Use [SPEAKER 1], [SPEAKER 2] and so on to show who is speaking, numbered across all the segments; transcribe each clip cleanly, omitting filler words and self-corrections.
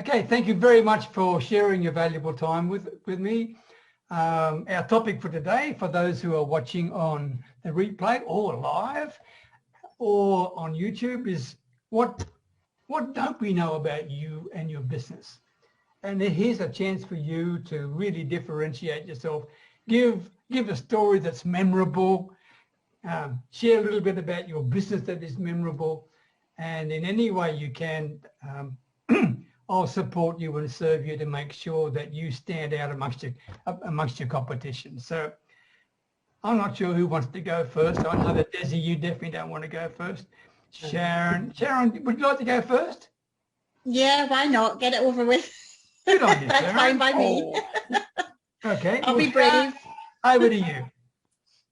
[SPEAKER 1] Okay, thank you very much for sharing your valuable time with me. Our topic for today, for those who are watching on the replay or live or on YouTube, is what don't we know about you and your business? And here's a chance for you to really differentiate yourself. Give a story that's memorable. Share a little bit about your business that is memorable. And in any way you can, I'll support you and serve you to make sure that you stand out amongst your competition. So I'm not sure who wants to go first. I know that Desi, you definitely don't want to go first. Sharon, would you like to go first?
[SPEAKER 2] Yeah, why not? Get it over with.
[SPEAKER 1] Good on you,
[SPEAKER 2] That's
[SPEAKER 1] Sharon.
[SPEAKER 2] fine by me.
[SPEAKER 1] Okay.
[SPEAKER 2] I'll be brave.
[SPEAKER 1] Over to you.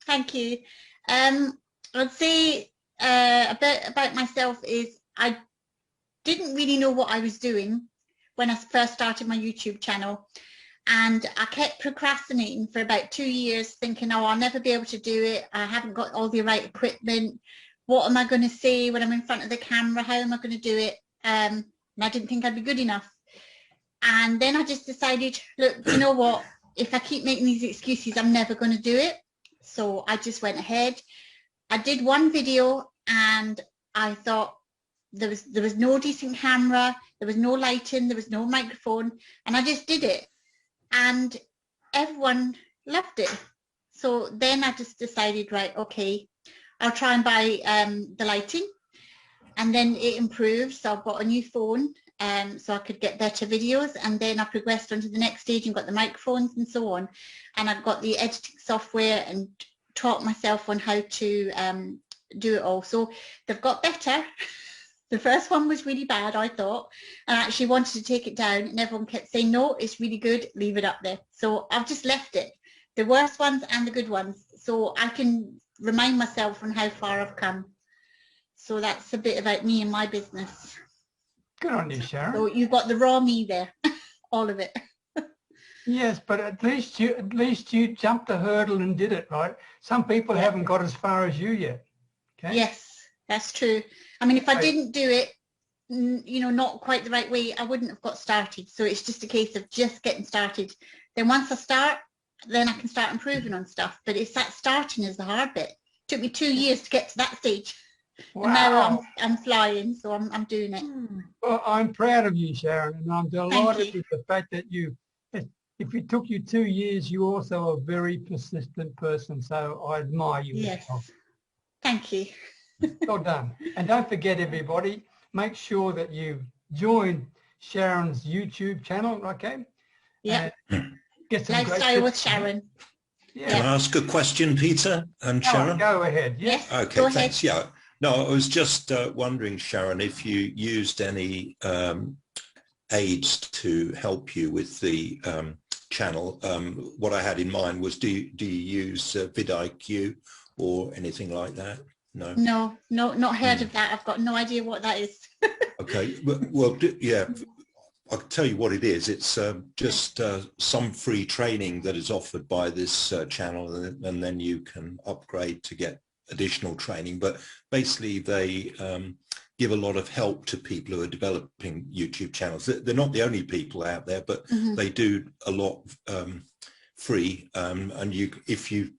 [SPEAKER 2] Thank you. I'd say a bit about myself is I didn't really know what I was doing when I first started my YouTube channel, and I kept procrastinating for about 2 years, thinking, oh, I'll never be able to do it. I haven't got all the right equipment. What am I going to say when I'm in front of the camera? How am I going to do it? And I didn't think I'd be good enough. And then I just decided, look, you know what? If I keep making these excuses, I'm never going to do it. So I just went ahead. I did one video and I thought there was no decent camera, there was no lighting, there was no microphone, and I just did it. And everyone loved it. So then I just decided, right, okay, I'll try and buy the lighting. And then it improved, so I bought a new phone so I could get better videos, and then I progressed onto the next stage and got the microphones and so on, and I got the editing software and taught myself on how to do it all. So they've got better. The first one was really bad, I thought, and I actually wanted to take it down, and everyone kept saying, no, it's really good, leave it up there. So I've just left it, the worst ones and the good ones, so I can remind myself on how far I've come. So that's a bit about me and my business.
[SPEAKER 1] Good on you, Sharon.
[SPEAKER 2] So you've got the raw me there, all of it.
[SPEAKER 1] Yes, but at least you jumped the hurdle and did it, right? Some people haven't got as far as you yet. Okay.
[SPEAKER 2] Yes, that's true. I mean, if I didn't do it, you know, not quite the right way, I wouldn't have got started. So it's just a case of just getting started. Then once I start, then I can start improving on stuff. But it's that starting is the hard bit. It took me 2 years to get to that stage. Wow. And now I'm flying, so I'm doing it.
[SPEAKER 1] Well, I'm proud of you, Sharon, and I'm delighted with the fact that if it took you 2 years, you're also a very persistent person. So I admire you.
[SPEAKER 2] Yes. Thank you.
[SPEAKER 1] Well done. And don't forget, everybody, make sure that you join Sharon's YouTube channel, okay?
[SPEAKER 2] Yeah.
[SPEAKER 1] Get some
[SPEAKER 2] Lifestyle with Sharon.
[SPEAKER 3] Yeah. Can I ask a question, Peter and Sharon?
[SPEAKER 1] Go ahead.
[SPEAKER 2] Yes.
[SPEAKER 3] Okay,
[SPEAKER 2] go
[SPEAKER 3] thanks.
[SPEAKER 2] Ahead.
[SPEAKER 3] Yeah. No, I was just wondering, Sharon, if you used any aids to help you with the channel. What I had in mind was, do you use vidIQ or anything like that? No,
[SPEAKER 2] not heard of that. I've got no idea what that is.
[SPEAKER 3] Okay, well, yeah, I'll tell you what it is. It's just some free training that is offered by this channel, and then you can upgrade to get additional training. But basically they give a lot of help to people who are developing YouTube channels. They're not the only people out there, but they do a lot free, and if you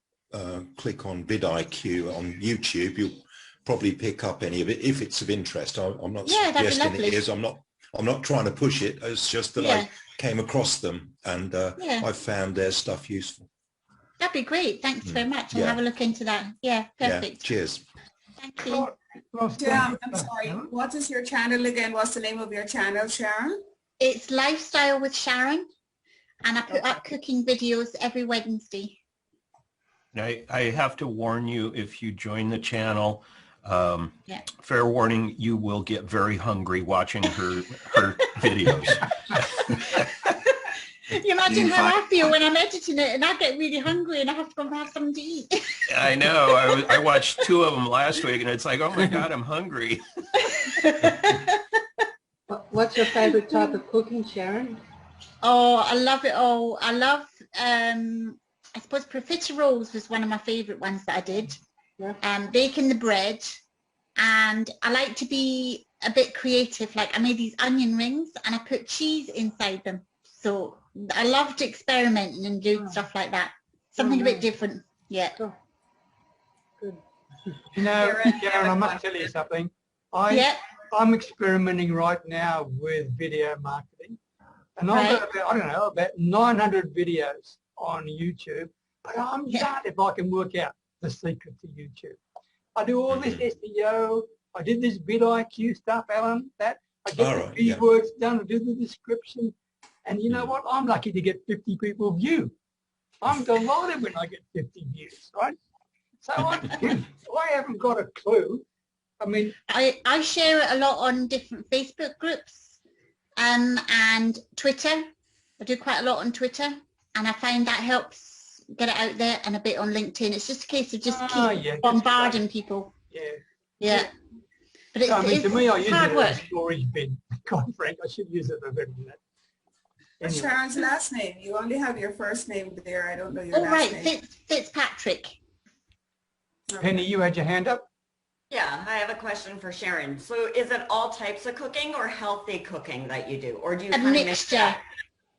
[SPEAKER 3] click on vidIQ on YouTube, you'll probably pick up any of it if it's of interest. I'm not suggesting it is. I'm not trying to push it. It's just that I came across them, and I found their stuff useful.
[SPEAKER 2] That'd be great. Thanks very much. I'll have a look into that. Yeah, perfect.
[SPEAKER 3] Yeah, cheers.
[SPEAKER 2] Thank you.
[SPEAKER 4] Yeah, I'm sorry. What is your channel again? What's the name of your channel, Sharon?
[SPEAKER 2] It's Lifestyle with Sharon, and I put up cooking videos every Wednesday.
[SPEAKER 5] I have to warn you, if you join the channel, fair warning, you will get very hungry watching her videos.
[SPEAKER 2] You imagine how I feel when I'm editing it and I get really hungry and I have to go and have something to eat.
[SPEAKER 5] I know. I watched 2 of them last week and it's like, oh my God, I'm hungry.
[SPEAKER 6] What's your favorite type of cooking, Sharon?
[SPEAKER 2] Oh, I love it all. I love, I suppose profiteroles was one of my favorite ones that I did. Baking the bread. And I like to be a bit creative. Like I made these onion rings and I put cheese inside them. So I loved experimenting and doing stuff like that. Something a bit different. Yeah.
[SPEAKER 6] Cool. Good.
[SPEAKER 1] You know, Sharon, I must tell you something. I'm experimenting right now with video marketing. And I've got about, I don't know, about 900 videos on YouTube. But I'm darned if I can work out the secret to YouTube. I do all this SEO. I did this vidIQ stuff, Alan, that. I get the keywords done, I do the description. And you know what? I'm lucky to get 50 people view. I'm delighted when I get 50 views, right? So I haven't got a clue. I mean,
[SPEAKER 2] I share it a lot on different Facebook groups and Twitter. I do quite a lot on Twitter, and I find that helps get it out there, and a bit on LinkedIn. It's just a case of just keep bombarding people. Yeah. But it's,
[SPEAKER 1] I mean, to me, I use it
[SPEAKER 2] hard work.
[SPEAKER 1] as a storage bin. Quite frank, I should use it for better than that.
[SPEAKER 4] What's Sharon's last name? You only have your first name there. I don't know your last name.
[SPEAKER 2] Fitzpatrick.
[SPEAKER 1] Penny, you had your hand up?
[SPEAKER 7] Yeah, I have a question for Sharon. So is it all types of cooking or healthy cooking that you do? Or do you
[SPEAKER 2] A mixture.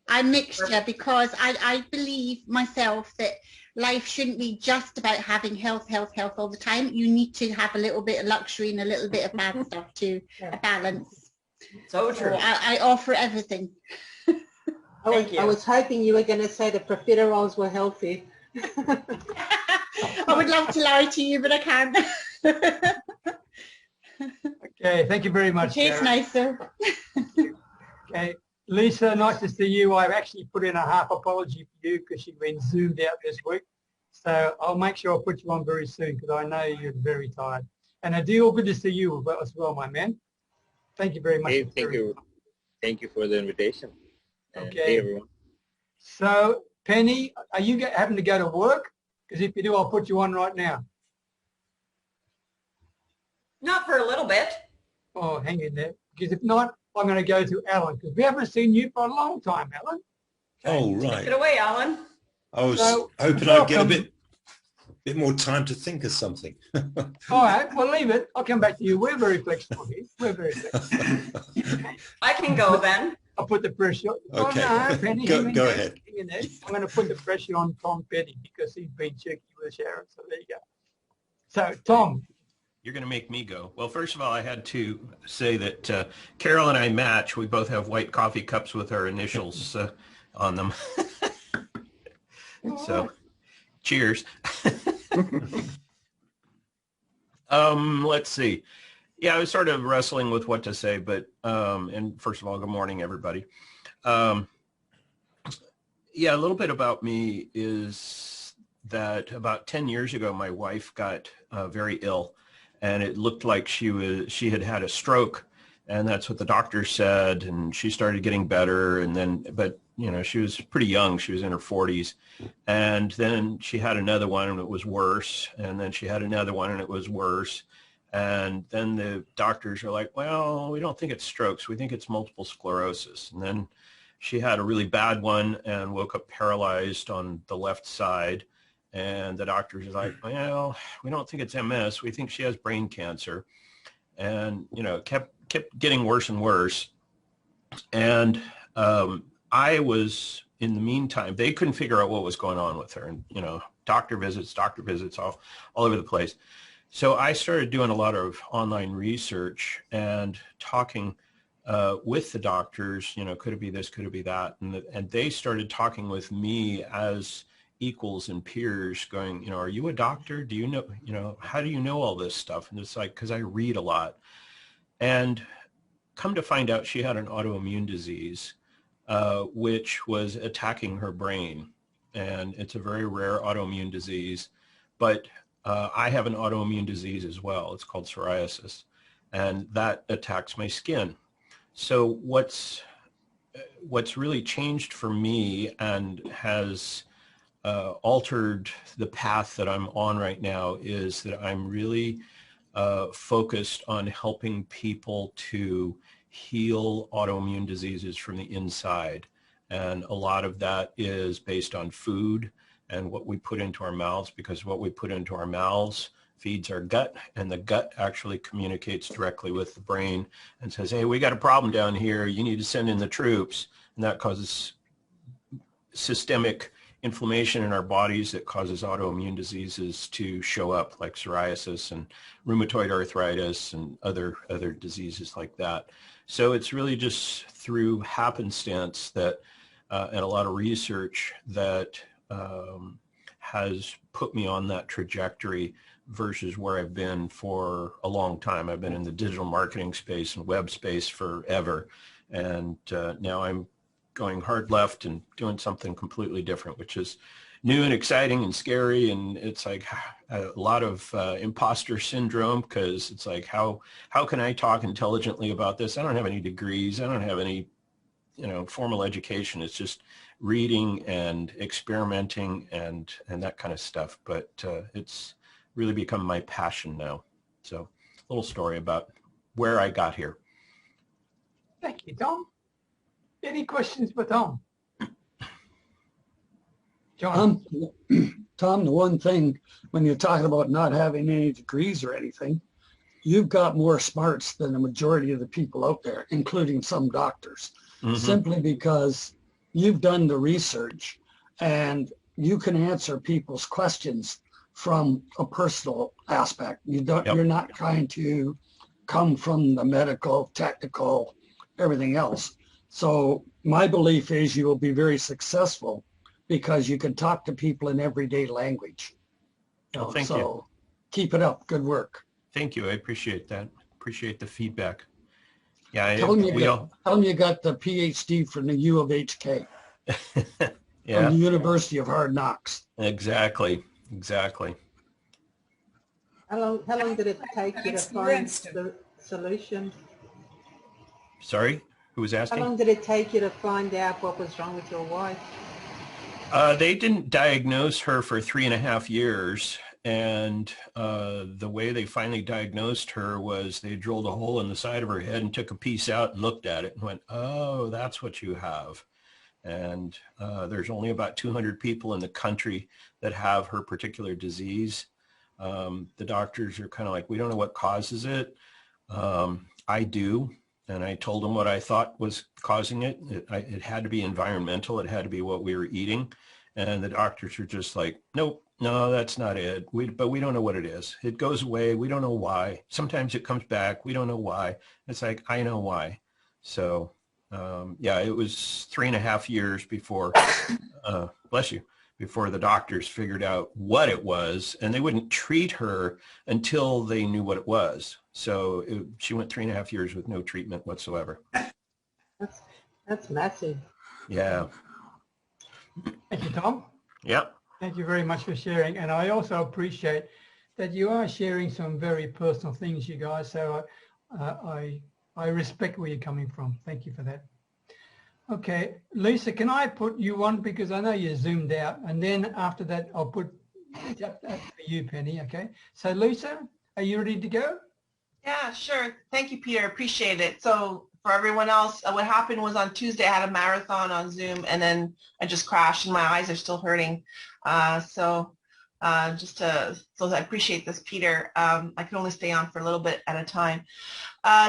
[SPEAKER 2] A mixture, because I believe myself that life shouldn't be just about having health all the time. You need to have a little bit of luxury and a little bit of bad stuff to balance.
[SPEAKER 7] So true.
[SPEAKER 2] So I offer everything.
[SPEAKER 6] I was hoping you were going to say the profiteroles were healthy.
[SPEAKER 2] I would love to lie to you, but I can't.
[SPEAKER 1] Okay, thank you very much.
[SPEAKER 2] Cheers, nicer.
[SPEAKER 1] Okay, Lisa, nice to see you. I've actually put in a half apology for you because you've been zoomed out this week. So I'll make sure I'll put you on very soon because I know you're very tired. And Adeel, good to see you as well, my man. Thank you very much.
[SPEAKER 8] Hey, thank you. Thank you for the invitation.
[SPEAKER 1] Okay.
[SPEAKER 8] Hey, everyone.
[SPEAKER 1] So, Penny, are you having to go to work? Because if you do, I'll put you on right now.
[SPEAKER 7] Not for a little bit.
[SPEAKER 1] Oh, hang in there. Because if not, I'm going to go to Alan, because we haven't seen you for a long time, Alan. Okay.
[SPEAKER 3] Oh, right.
[SPEAKER 7] Take it away, Alan.
[SPEAKER 3] I was hoping I'd get a bit more time to think of something.
[SPEAKER 1] All right, well, leave it. I'll come back to you. We're very flexible here. We're very flexible.
[SPEAKER 7] I can go then.
[SPEAKER 1] I'll put the pressure on.
[SPEAKER 3] Okay.
[SPEAKER 1] Oh, no, Penny,
[SPEAKER 3] go ahead.
[SPEAKER 1] I'm going to put the pressure on Tom Petty because he's been cheeky with Sharon. So there you go. So, Tom.
[SPEAKER 5] You're going to make me go. Well, first of all, I had to say that Carol and I match. We both have white coffee cups with our initials on them. So, cheers. Let's see. Yeah, I was sort of wrestling with what to say, but, and first of all, good morning, everybody. Yeah, a little bit about me is that about 10 years ago, my wife got very ill, and it looked like she had had a stroke, and that's what the doctor said, and she started getting better, and then, but, you know, she was pretty young. She was in her 40s, and then she had another one, and it was worse, and then she had another one, and it was worse. And then the doctors are like, well, we don't think it's strokes. We think it's multiple sclerosis. And then she had a really bad one and woke up paralyzed on the left side. And the doctors are like, well, we don't think it's MS. We think she has brain cancer. And, you know, it kept getting worse and worse. And I was, in the meantime, they couldn't figure out what was going on with her. And, you know, doctor visits all over the place. So I started doing a lot of online research and talking with the doctors, you know, could it be this, could it be that? And they started talking with me as equals and peers going, you know, are you a doctor? Do you know, how do you know all this stuff? And it's like, because I read a lot. And come to find out she had an autoimmune disease, which was attacking her brain. And it's a very rare autoimmune disease, but I have an autoimmune disease as well. It's called psoriasis, and that attacks my skin. So what's really changed for me and has altered the path that I'm on right now is that I'm really focused on helping people to heal autoimmune diseases from the inside. And a lot of that is based on food and what we put into our mouths, because what we put into our mouths feeds our gut, and the gut actually communicates directly with the brain and says, hey, we got a problem down here. You need to send in the troops. And that causes systemic inflammation in our bodies that causes autoimmune diseases to show up, like psoriasis and rheumatoid arthritis and other diseases like that. So it's really just through happenstance that and a lot of research that has put me on that trajectory versus where I've been for a long time. I've been in the digital marketing space and web space forever. And now I'm going hard left and doing something completely different, which is new and exciting and scary. And it's like a lot of imposter syndrome, because it's like, how can I talk intelligently about this? I don't have any degrees. I don't have any, formal education. It's just reading and experimenting and that kind of stuff. But it's really become my passion now. So a little story about where I got here.
[SPEAKER 1] Thank you, Tom. Any questions for Tom? John?
[SPEAKER 9] Tom, the one thing, when you're talking about not having any degrees or anything, you've got more smarts than the majority of the people out there, including some doctors, simply because you've done the research and you can answer people's questions from a personal aspect. You're not trying to come from the medical, technical, everything else. So my belief is you will be very successful because you can talk to people in everyday language.
[SPEAKER 5] Thank you.
[SPEAKER 9] Keep it up. Good work.
[SPEAKER 5] Thank you. I appreciate that. Appreciate the feedback. Yeah.
[SPEAKER 9] Tell them you got the PhD from the U of HK.
[SPEAKER 5] Yeah.
[SPEAKER 9] From the University of Hard Knocks.
[SPEAKER 5] Exactly.
[SPEAKER 6] How long did it take you to find the solution?
[SPEAKER 5] Sorry? Who was asking?
[SPEAKER 6] How long did it take you to find out what was wrong with your wife?
[SPEAKER 5] They didn't diagnose her for 3.5 years. And the way they finally diagnosed her was they drilled a hole in the side of her head and took a piece out and looked at it and went, oh, that's what you have. And there's only about 200 people in the country that have her particular disease. The doctors are kind of like, we don't know what causes it. I do. And I told them what I thought was causing it. It had to be environmental. It had to be what we were eating. And the doctors are just like, nope, no, that's not it. But we don't know what it is. It goes away. We don't know why. Sometimes it comes back. We don't know why. It's like, I know why. So, yeah, it was 3.5 years before, bless you, before the doctors figured out what it was. And they wouldn't treat her until they knew what it was. So she went 3.5 years with no treatment whatsoever.
[SPEAKER 6] That's massive.
[SPEAKER 5] Yeah.
[SPEAKER 1] Thank you, Tom.
[SPEAKER 5] Yep.
[SPEAKER 1] Thank you very much for sharing. And I also appreciate that you are sharing some very personal things, you guys. So I respect where you're coming from. Thank you for that. Okay, Lisa, can I put you on, because I know you're zoomed out, and then after that I'll put that for you, Penny. Okay. So Lisa, are you ready to go?
[SPEAKER 10] Yeah, sure. Thank you, Peter. Appreciate it. So for everyone else, what happened was on Tuesday I had a marathon on Zoom, and then I just crashed and my eyes are still hurting. So I appreciate this, Peter. I can only stay on for a little bit at a time.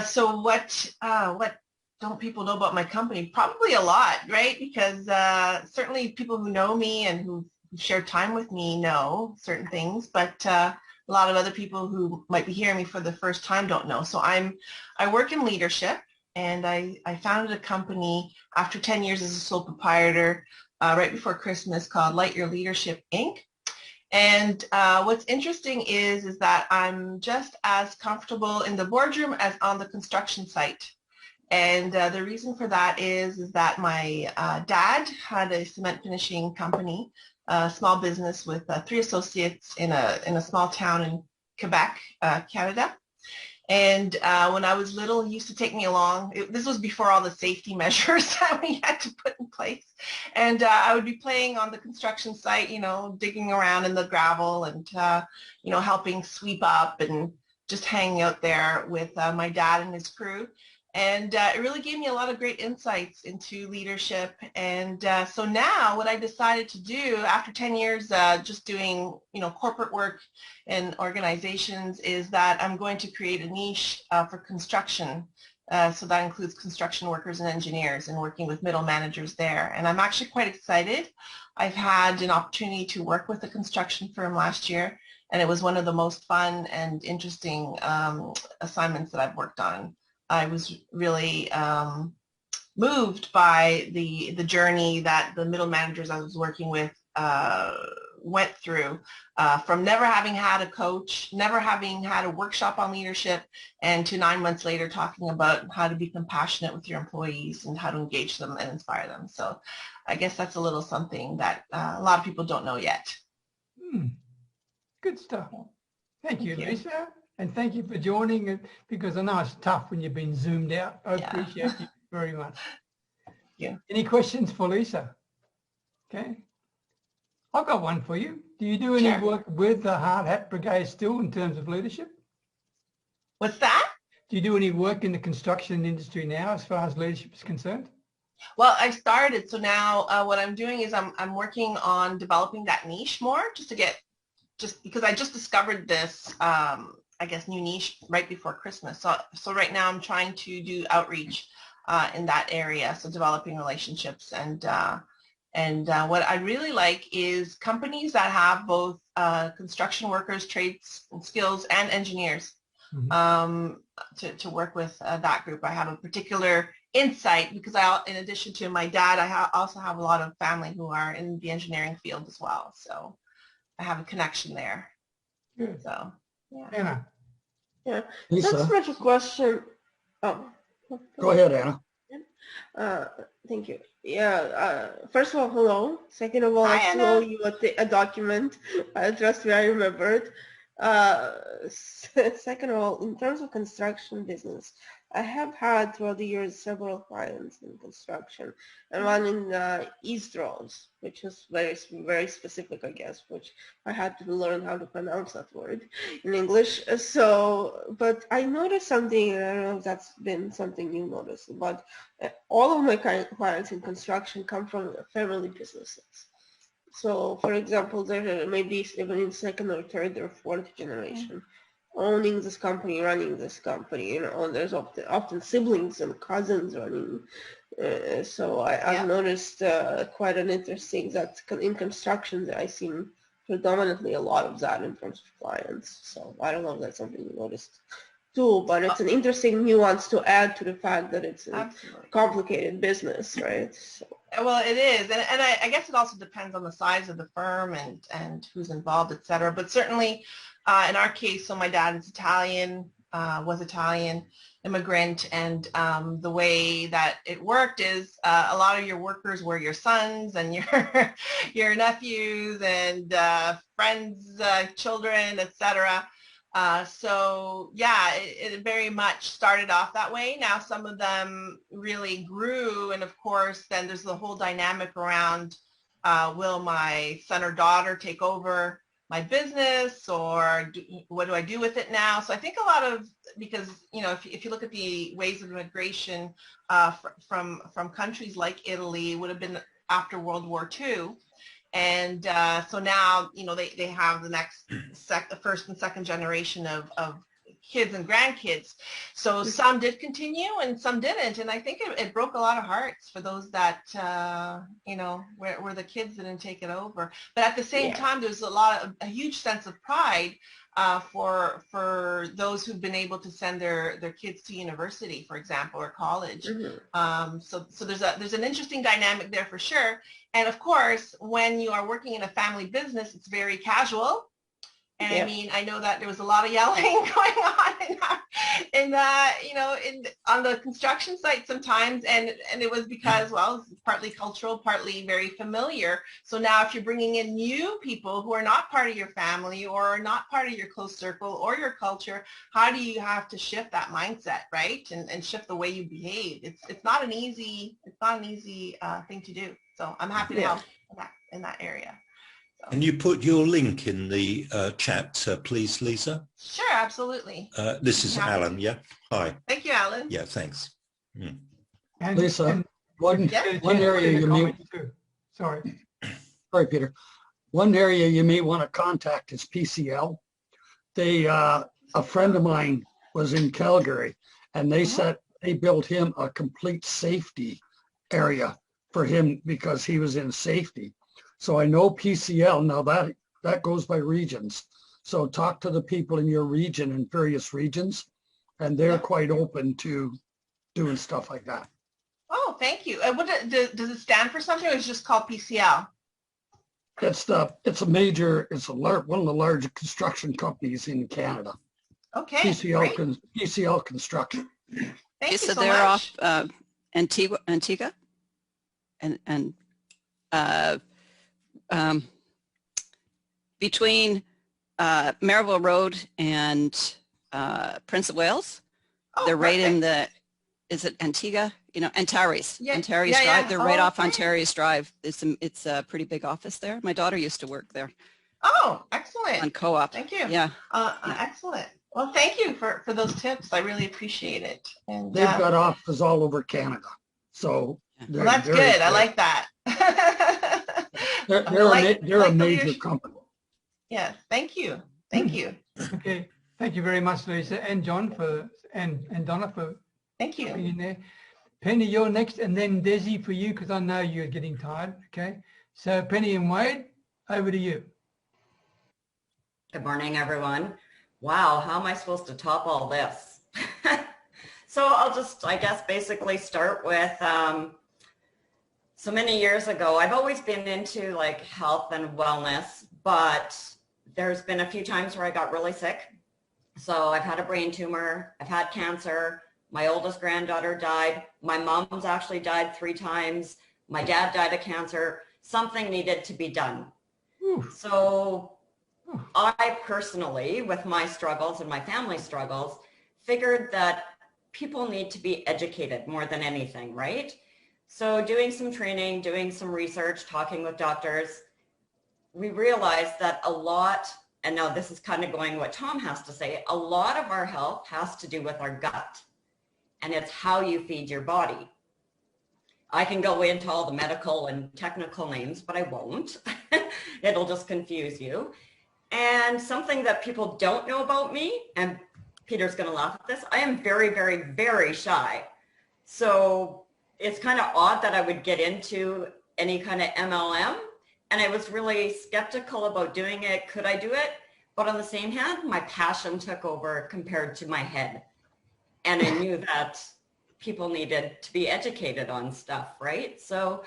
[SPEAKER 10] So what don't people know about my company? Probably a lot, right? Because certainly people who know me and who share time with me know certain things, but a lot of other people who might be hearing me for the first time don't know. So I work in leadership, and I founded a company after 10 years as a sole proprietor right before Christmas called Light Your Leadership, Inc. And what's interesting is that I'm just as comfortable in the boardroom as on the construction site. And the reason for that is that my dad had a cement finishing company, a small business with 3 associates in a small town in Quebec, Canada. And when I was little, he used to take me along. This was before all the safety measures that we had to put in place. And I would be playing on the construction site, digging around in the gravel and, helping sweep up and just hanging out there with my dad and his crew. And it really gave me a lot of great insights into leadership. And so now what I decided to do after 10 years just doing, corporate work in organizations is that I'm going to create a niche for construction. So that includes construction workers and engineers and working with middle managers there. And I'm actually quite excited. I've had an opportunity to work with a construction firm last year, and it was one of the most fun and interesting assignments that I've worked on. I was really moved by the journey that the middle managers I was working with went through, from never having had a coach, never having had a workshop on leadership, and to 9 months later talking about how to be compassionate with your employees and how to engage them and inspire them. So I guess that's a little something that a lot of people don't know yet.
[SPEAKER 1] Good stuff. Thank you, Lisa. And thank you for joining, because I know it's tough when you've been zoomed out. I appreciate you very much.
[SPEAKER 10] Yeah.
[SPEAKER 1] Any questions for Lisa? Okay. I've got one for you. Do you do any work with the Hard Hat Brigade still in terms of leadership?
[SPEAKER 10] What's that?
[SPEAKER 1] Do you do any work in the construction industry now as far as leadership is concerned?
[SPEAKER 10] Well, I started. So now what I'm doing is I'm working on developing that niche more, just because I just discovered this, I guess, new niche right before Christmas. So right now I'm trying to do outreach in that area. So developing relationships, and what I really like is companies that have both construction workers, trades and skills, and engineers to work with that group. I have a particular insight because in addition to my dad, I also have a lot of family who are in the engineering field as well. So I have a connection there.
[SPEAKER 1] Good.
[SPEAKER 10] So, yeah.
[SPEAKER 1] Anna.
[SPEAKER 11] Yeah.
[SPEAKER 9] Lisa.
[SPEAKER 11] That's much a question. Oh.
[SPEAKER 9] Go ahead, Anna.
[SPEAKER 11] Thank you. Yeah. First of all, hello. Second of all, I still owe you a document. Trust me, I remembered. Second of all, in terms of construction business, I have had throughout the years several clients in construction, and one in East Roads, which is very, very specific, I guess, which I had to learn how to pronounce that word in English. So, but I noticed something, and I don't know if that's been something you noticed, but all of my clients in construction come from family businesses. So, for example, there may be even in second or third or fourth generation owning this company, running this company, and there's often siblings and cousins running. So I've noticed quite an interesting that in construction that I see predominantly a lot of that in terms of clients. So I don't know if that's something you noticed too, but it's an interesting nuance to add to the fact that it's a complicated business, right? So.
[SPEAKER 10] Well, it is, and I guess it also depends on the size of the firm and who's involved, et cetera. But certainly, in our case, so my dad is Italian, was Italian immigrant, and the way that it worked is a lot of your workers were your sons and your nephews and friends, children, et cetera. So yeah, it very much started off that way. Now some of them really grew, and of course then there's the whole dynamic around will my son or daughter take over my business, or what do I do with it now? So I think a lot of, because if you look at the waves of immigration from countries like Italy, would have been after World War II. And so now, they have the next, the first and second generation of kids and grandkids. So some did continue and some didn't. And I think it broke a lot of hearts for those that, where the kids didn't take it over. But at the same time, there's a huge sense of pride for those who've been able to send their kids to university, for example, or college. So there's an interesting dynamic there for sure. And of course, when you are working in a family business, it's very casual. And I mean, I know that there was a lot of yelling going on on the construction site sometimes, and it was because, well, it's partly cultural, partly very familiar. So now if you're bringing in new people who are not part of your family or are not part of your close circle or your culture, how do you have to shift that mindset, right? And shift the way you behave. It's not an easy thing to do. So I'm happy to help in that area.
[SPEAKER 3] Can you put your link in the chat, please, Lisa?
[SPEAKER 10] Sure, absolutely.
[SPEAKER 3] This is Alan, yeah? Hi.
[SPEAKER 10] Thank you, Alan.
[SPEAKER 3] Yeah, thanks.
[SPEAKER 1] And,
[SPEAKER 9] Lisa,
[SPEAKER 1] and
[SPEAKER 9] one area you may,
[SPEAKER 1] sorry,
[SPEAKER 9] Peter. One area you may want to contact is PCL. They, a friend of mine was in Calgary, and they built him a complete safety area for him because he was in safety. So I know PCL. Now that goes by regions. So talk to the people in your region in various regions, and they're quite open to doing stuff like that.
[SPEAKER 10] Oh, thank you. What does it stand for something, or is it just called PCL?
[SPEAKER 9] It's one of the largest construction companies in Canada.
[SPEAKER 10] Okay,
[SPEAKER 9] PCL Construction.
[SPEAKER 10] Thank you so
[SPEAKER 12] they're
[SPEAKER 10] much.
[SPEAKER 12] off Antigua, and between Maryville Road and Prince of Wales. They're right in the, is it Antigua? Antares. Antares Drive. They're right off Antares Drive. It's a pretty big office there. My daughter used to work there.
[SPEAKER 10] Oh, excellent.
[SPEAKER 12] On Co-op.
[SPEAKER 10] Thank you.
[SPEAKER 12] Yeah.
[SPEAKER 10] Excellent. Well, thank you for those tips. I really appreciate it. And
[SPEAKER 9] they've got offices all over Canada. So
[SPEAKER 10] well, that's good. I like that.
[SPEAKER 9] They're a major company.
[SPEAKER 10] Yeah. Thank you. Thank you.
[SPEAKER 1] Okay. Thank you very much, Lisa, and John and Donna for
[SPEAKER 10] thank you
[SPEAKER 1] being in there. Penny, you're next, and then Desi for you, because I know you're getting tired. Okay. So Penny and Wade, over to you.
[SPEAKER 7] Good morning, everyone. Wow, how am I supposed to top all this? So I'll just, I guess, basically start with, so many years ago, I've always been into like health and wellness, but there's been a few times where I got really sick. So I've had a brain tumor, I've had cancer, my oldest granddaughter died, my mom's actually died 3 times, my dad died of cancer, something needed to be done. So I personally, with my struggles and my family struggles, figured that people need to be educated more than anything, right? So doing some training, doing some research, talking with doctors, we realized that a lot, and now this is kind of going what Tom has to say, a lot of our health has to do with our gut, and it's how you feed your body. I can go into all the medical and technical names, but I won't. It'll just confuse you. And something that people don't know about me, and Peter's going to laugh at this, I am very, very, very shy. So it's kind of odd that I would get into any kind of MLM. And I was really skeptical about doing it. Could I do it? But on the same hand, my passion took over compared to my head. And I knew that people needed to be educated on stuff, right? So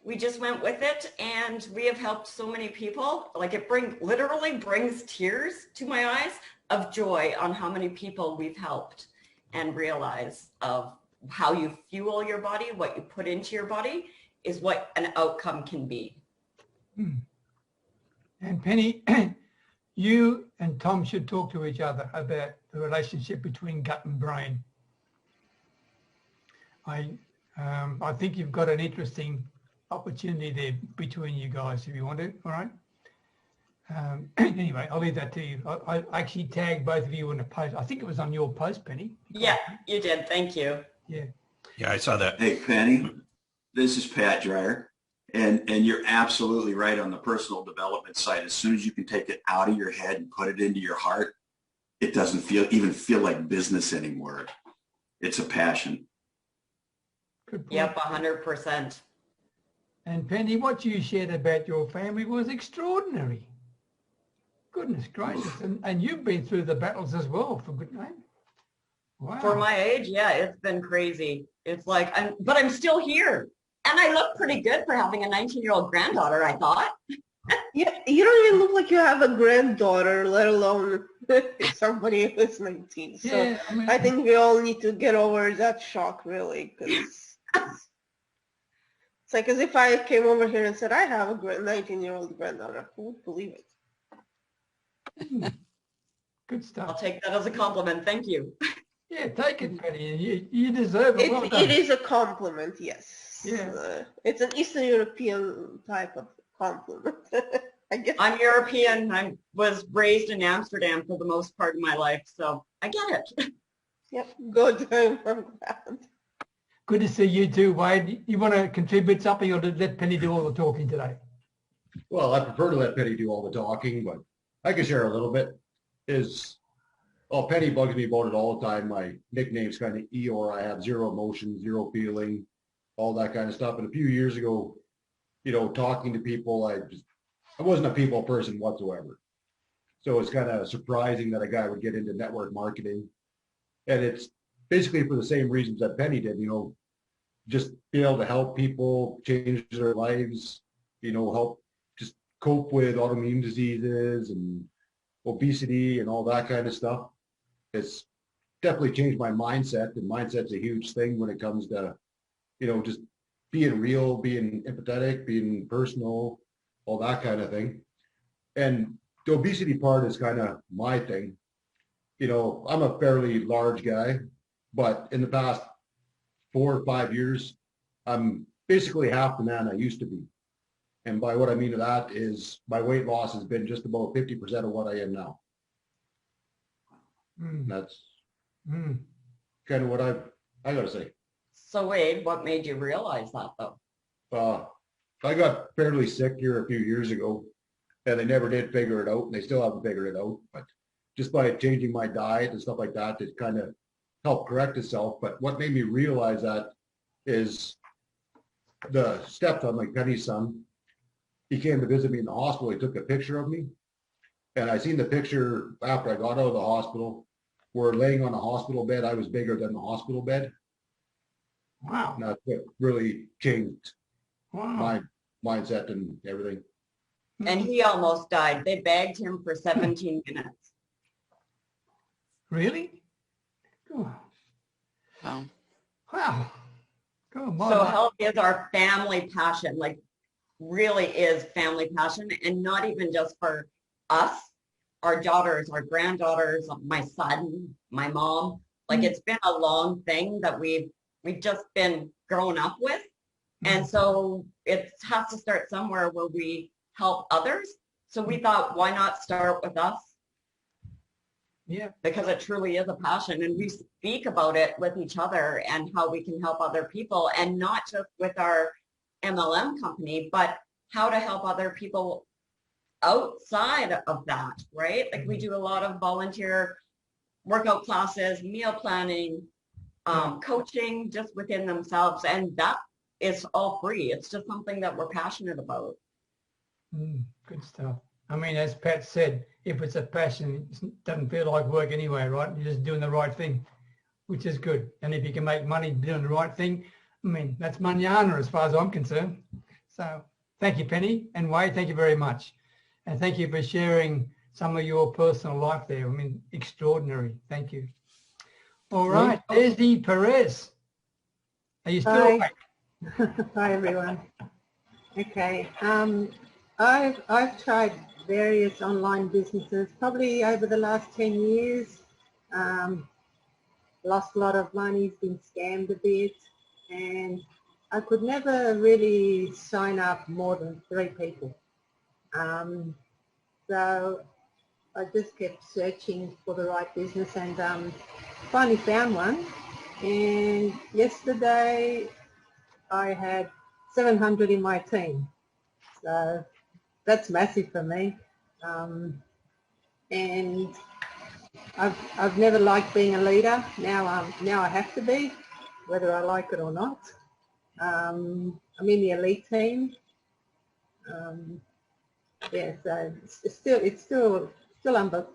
[SPEAKER 7] we just went with it, and we have helped so many people. Like it literally brings tears to my eyes of joy on how many people we've helped, and realize of how you fuel your body, what you put into your body is what an outcome can be.
[SPEAKER 1] And Penny, you and Tom should talk to each other about the relationship between gut and brain. I think you've got an interesting opportunity there between you guys if you want to, all right? Anyway, I'll leave that to you. I actually tagged both of you in a post. I think it was on your post, Penny.
[SPEAKER 7] Yeah, you did. Thank you.
[SPEAKER 1] Yeah.
[SPEAKER 5] Yeah, I saw that.
[SPEAKER 13] Hey, Penny, this is Pat Dreyer. And you're absolutely right on the personal development side. As soon as you can take it out of your head and put it into your heart, it doesn't even feel like business anymore. It's a passion.
[SPEAKER 7] Yep, 100%.
[SPEAKER 1] And Penny, what you shared about your family was extraordinary. Goodness gracious. And you've been through the battles as well, for good name. Wow.
[SPEAKER 7] For my age, yeah, it's been crazy. It's like, but I'm still here. And I look pretty good for having a 19-year-old granddaughter, I thought.
[SPEAKER 11] Yeah, you don't even look like you have a granddaughter, let alone somebody who's 19. So yeah, I think we all need to get over that shock, really, because it's like as if I came over here and said, I have a 19-year-old granddaughter. Who would believe
[SPEAKER 1] it? Good stuff.
[SPEAKER 7] I'll take that as a compliment. Thank you.
[SPEAKER 1] Yeah, take it, Penny. You deserve it. Well done.
[SPEAKER 11] It is a compliment, yes.
[SPEAKER 1] Yeah.
[SPEAKER 11] It's an Eastern European type of compliment. I guess.
[SPEAKER 7] I'm European. I was raised in Amsterdam for the most part of my life, so I get it.
[SPEAKER 11] Yep, good. I'm glad.
[SPEAKER 1] Good to see you too, Wade. You want to contribute something or let Penny do all the talking today?
[SPEAKER 14] Well, I prefer to let Penny do all the talking, but I can share a little bit. Penny bugs me about it all the time. My nickname's kind of Eeyore. I have zero emotion, zero feeling, all that kind of stuff. And a few years ago, talking to people, I wasn't a people person whatsoever. So it's kind of surprising that a guy would get into network marketing. And it's basically for the same reasons that Penny did, just be able to help people change their lives, help just cope with autoimmune diseases and obesity and all that kind of stuff. It's definitely changed my mindset, and mindset's a huge thing when it comes to, just being real, being empathetic, being personal, all that kind of thing. And the obesity part is kind of my thing. I'm a fairly large guy, but in the past 4 or 5 years, I'm basically half the man I used to be. And by what I mean to that is my weight loss has been just about 50% of what I am now. That's kind of what I got to say.
[SPEAKER 7] So Wade, what made you realize that though?
[SPEAKER 14] I got fairly sick here a few years ago, and they never did figure it out, and they still haven't figured it out. But just by changing my diet and stuff like that, it kind of helped correct itself. But what made me realize that is the stepson, like Penny's son, he came to visit me in the hospital. He took a picture of me, and I seen the picture after I got out of the hospital. We're laying on a hospital bed. I was bigger than the hospital bed.
[SPEAKER 1] Wow.
[SPEAKER 14] And that's what really changed
[SPEAKER 1] wow.
[SPEAKER 14] my mindset and everything.
[SPEAKER 7] And he almost died. They bagged him for 17 minutes.
[SPEAKER 1] Really? Oh.
[SPEAKER 12] Wow.
[SPEAKER 1] Wow.
[SPEAKER 7] So health is our family passion, like really is family passion, and not even just for us, our daughters, our granddaughters, my son, my mom. Like it's been a long thing that we've just been grown up with. And so it has to start somewhere where we help others. So we thought, why not start with us?
[SPEAKER 1] Yeah.
[SPEAKER 7] Because it truly is a passion, and we speak about it with each other and how we can help other people, and not just with our MLM company, but how to help other people outside of that, right? Like we do a lot of volunteer workout classes, meal planning, coaching just within themselves, and that is all free. It's just something that we're passionate about.
[SPEAKER 1] Good stuff. I mean, as Pat said, if it's a passion, it doesn't feel like work anyway, right? You're just doing the right thing, which is good. And if you can make money doing the right thing, I mean, that's manana as far as I'm concerned. So thank you, Penny, and Wade, thank you very much. And thank you for sharing some of your personal life there. I mean, extraordinary. Thank you. All right, Desi Perez. Are you still awake?
[SPEAKER 6] Hi, everyone. Okay. I've tried various online businesses probably over the last 10 years. Lost a lot of money, been scammed a bit, and I could never really sign up more than 3 people. So I just kept searching for the right business, and finally found one. And yesterday I had 700 in my team. So that's massive for me. And I've never liked being a leader. Now I have to be, whether I like it or not. I'm in the elite team. Yeah, so it's still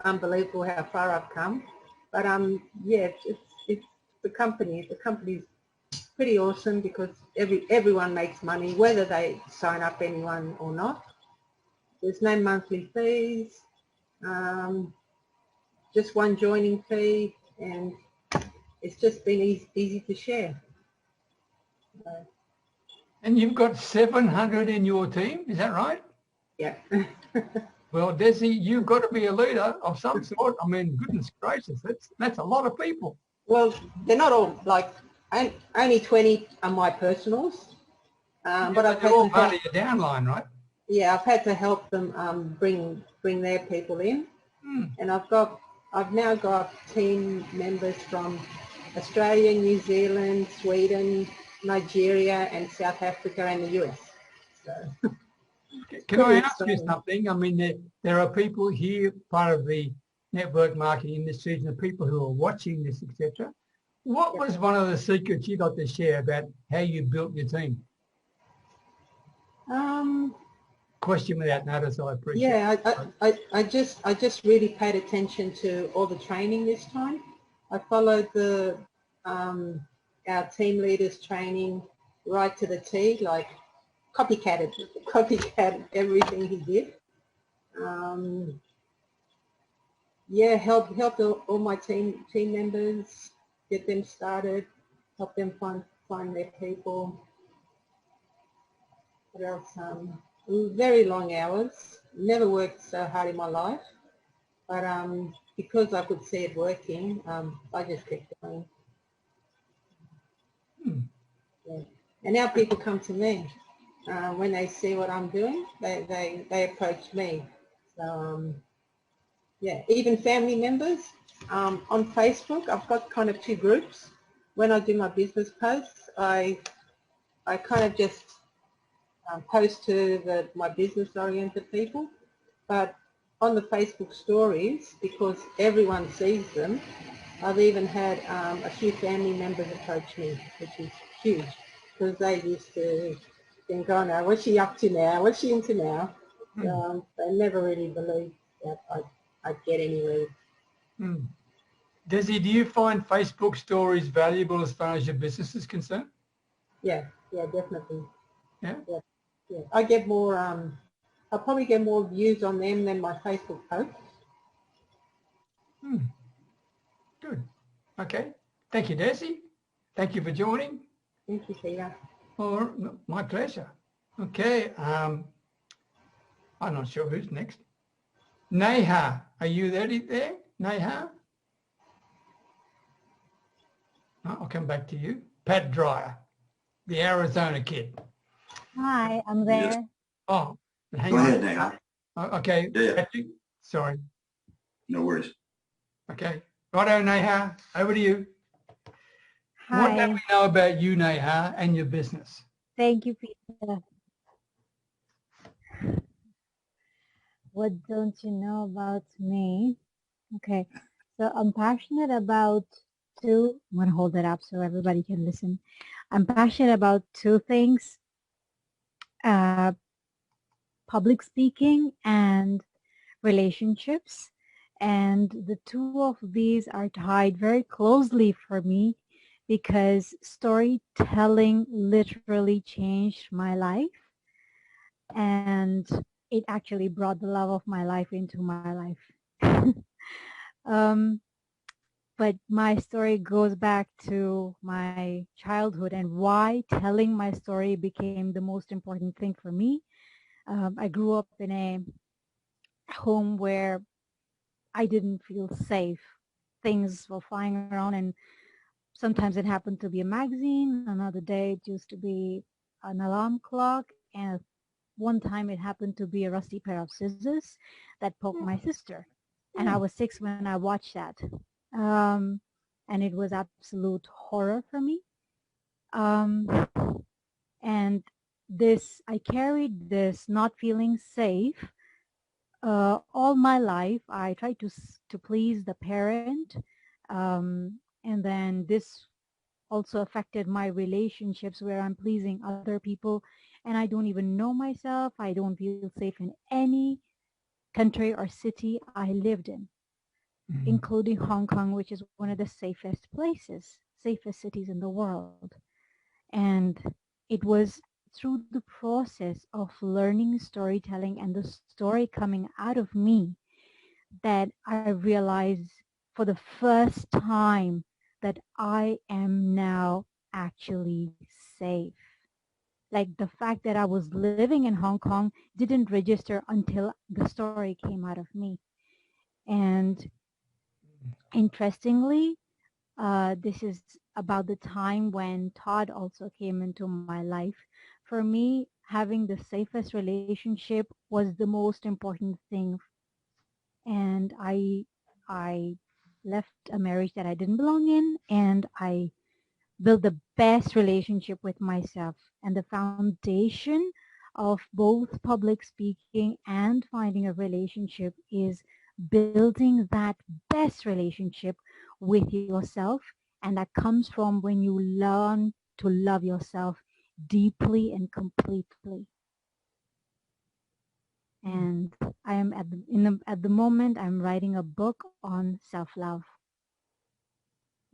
[SPEAKER 6] unbelievable how far I've come. But yeah, it's the company's pretty awesome, because everyone makes money, whether they sign up anyone or not. There's no monthly fees, just one joining fee, and it's just been easy to share.
[SPEAKER 1] And you've got 700 in your team, is that right?
[SPEAKER 6] Yeah.
[SPEAKER 1] Well, Desi, you've got to be a leader of some sort. I mean, goodness gracious, that's a lot of people.
[SPEAKER 6] Well, they're not all, like, only 20 are my personals. But I've had
[SPEAKER 1] all part of your downline, right?
[SPEAKER 6] Yeah, I've had to help them bring their people in. And I've now got team members from Australia, New Zealand, Sweden, Nigeria, and South Africa and the US. So,
[SPEAKER 1] can I ask you something? I mean, there are people here, part of the network marketing industry, and the people who are watching this, etc. What was one of the secrets you'd like to share about how you built your team? Question without notice, I appreciate.
[SPEAKER 6] Yeah, I just really paid attention to all the training this time. I followed the our team leaders training right to the T, like copycat everything he did. Yeah, helped all my team members, get them started, help them find their people. What else? Very long hours. Never worked so hard in my life, but because I could see it working, I just kept going. Yeah. And now people come to me when they see what I'm doing. They approach me. So yeah, even family members on Facebook. I've got kind of two groups. When I do my business posts, I kind of just post to my business-oriented people, but on the Facebook stories, because everyone sees them, I've even had a few family members approach me, which is huge, because they used to think, oh no, what's she up to now? What's she into now? They never really believed that I'd get anywhere.
[SPEAKER 1] Desi, do you find Facebook stories valuable as far as your business is concerned?
[SPEAKER 6] Yeah, definitely.
[SPEAKER 1] Yeah?
[SPEAKER 6] Yeah. I get more, I'll probably get more views on them than my Facebook posts.
[SPEAKER 1] Good. Okay. Thank you, Desi. Thank you for joining.
[SPEAKER 6] Thank you, Peter.
[SPEAKER 1] Oh, my pleasure. Okay. I'm not sure who's next. Neha, are you there? Neha? No, I'll come back to you. Pat Dryer, the Arizona kid.
[SPEAKER 15] Hi, I'm there.
[SPEAKER 13] Yes.
[SPEAKER 1] Oh, hang
[SPEAKER 13] Go
[SPEAKER 1] on.
[SPEAKER 13] ahead, Neha.
[SPEAKER 1] Okay.
[SPEAKER 13] Yeah.
[SPEAKER 1] Patrick, sorry.
[SPEAKER 13] No worries.
[SPEAKER 1] Okay. Righto, Neha, over to you.
[SPEAKER 15] Hi.
[SPEAKER 1] What do we know about you, Neha, and your business?
[SPEAKER 15] Thank you, Peter. What don't you know about me? Okay, so I'm passionate about I'm going to hold it up so everybody can listen. I'm passionate about two things, public speaking and relationships. And the two of these are tied very closely for me because storytelling literally changed my life. And it actually brought the love of my life into my life. But my story goes back to my childhood and why telling my story became the most important thing for me. I grew up in a home where I didn't feel safe. Things were flying around, and sometimes it happened to be a magazine. Another day it used to be an alarm clock, and one time it happened to be a rusty pair of scissors that poked my sister. And I was 6 when I watched that. And it was absolute horror for me. And I carried this not feeling safe all my life. I tried to please the parent, and then this also affected my relationships where I'm pleasing other people, and I don't even know myself. I don't feel safe in any country or city I lived in, including Hong Kong, which is one of the safest cities in the world. And it was through the process of learning storytelling and the story coming out of me that I realized for the first time that I am now actually safe. Like the fact that I was living in Hong Kong didn't register until the story came out of me. And interestingly, this is about the time when Todd also came into my life. For me, having the safest relationship was the most important thing. And I left a marriage that I didn't belong in, and I built the best relationship with myself. And the foundation of both public speaking and finding a relationship is building that best relationship with yourself. And that comes from when you learn to love yourself deeply and completely. And I am at the moment, I'm writing a book on self-love.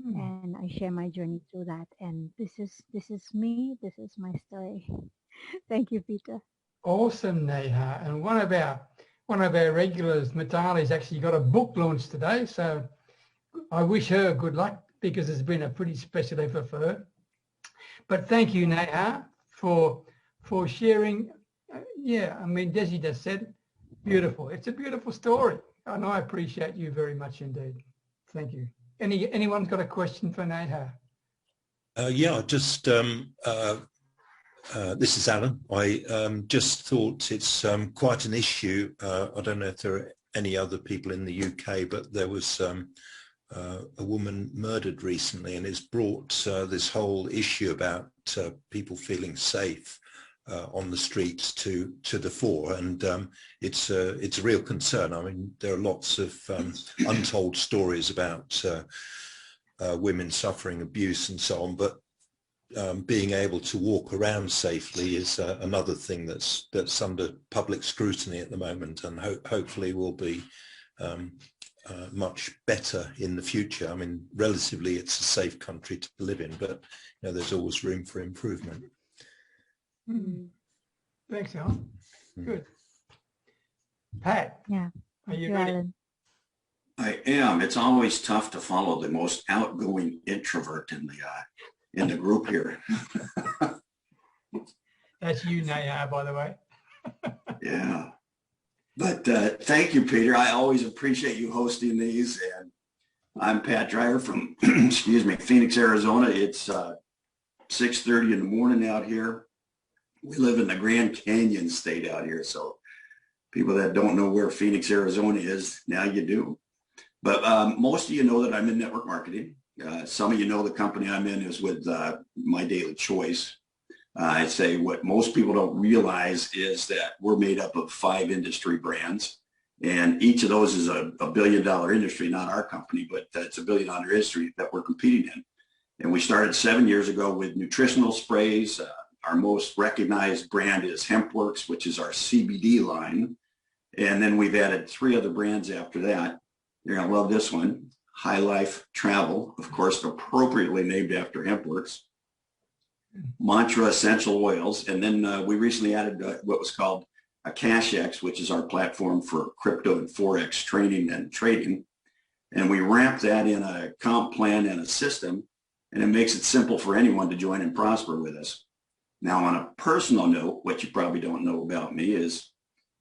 [SPEAKER 15] And I share my journey through that. And this is me. This is my story. Thank you, Peter.
[SPEAKER 1] Awesome, Neha. And one of our regulars, Matali's actually got a book launch today. So I wish her good luck because it's been a pretty special effort for her. But thank you, Neha, for sharing. Yeah, I mean, Desi just said, beautiful. It's a beautiful story. And I appreciate you very much indeed. Thank you. Anyone's got a question for Neha?
[SPEAKER 3] Yeah, just this is Alan. I just thought it's quite an issue. I don't know if there are any other people in the UK, but there was a woman murdered recently, and it's brought this whole issue about people feeling safe on the streets to the fore, and it's a real concern. I mean, there are lots of untold stories about women suffering abuse and so on, but being able to walk around safely is another thing that's under public scrutiny at the moment, and hopefully will be much better in the future. I mean, relatively, it's a safe country to live in, but you know, there's always room for improvement.
[SPEAKER 1] Thanks, Alan. Good. Pat,
[SPEAKER 15] yeah.
[SPEAKER 1] Are you ready?
[SPEAKER 15] Alan.
[SPEAKER 13] I am. It's always tough to follow the most outgoing introvert in the group here.
[SPEAKER 1] That's you, Neha, by the way.
[SPEAKER 13] Yeah. But thank you, Peter. I always appreciate you hosting these. And I'm Pat Dreyer from, excuse me, Phoenix, Arizona. It's 6:30 in the morning out here. We live in the Grand Canyon state out here. So people that don't know where Phoenix, Arizona is, now you do. But most of you know that I'm in network marketing. Some of you know the company I'm in is with My Daily Choice. I'd say what most people don't realize is that we're made up of 5 industry brands, and each of those is a $1 billion industry, not our company, but it's a $1 billion industry that we're competing in. And we started 7 years ago with nutritional sprays. Our most recognized brand is HempWorks, which is our CBD line. And then we've added 3 other brands after that. You're going to love this one, High Life Travel, of course, appropriately named after HempWorks. Mantra Essential Oils. And then we recently added what was called a CashX, which is our platform for crypto and Forex training and trading. And we wrap that in a comp plan and a system, and it makes it simple for anyone to join and prosper with us. Now, on a personal note, what you probably don't know about me is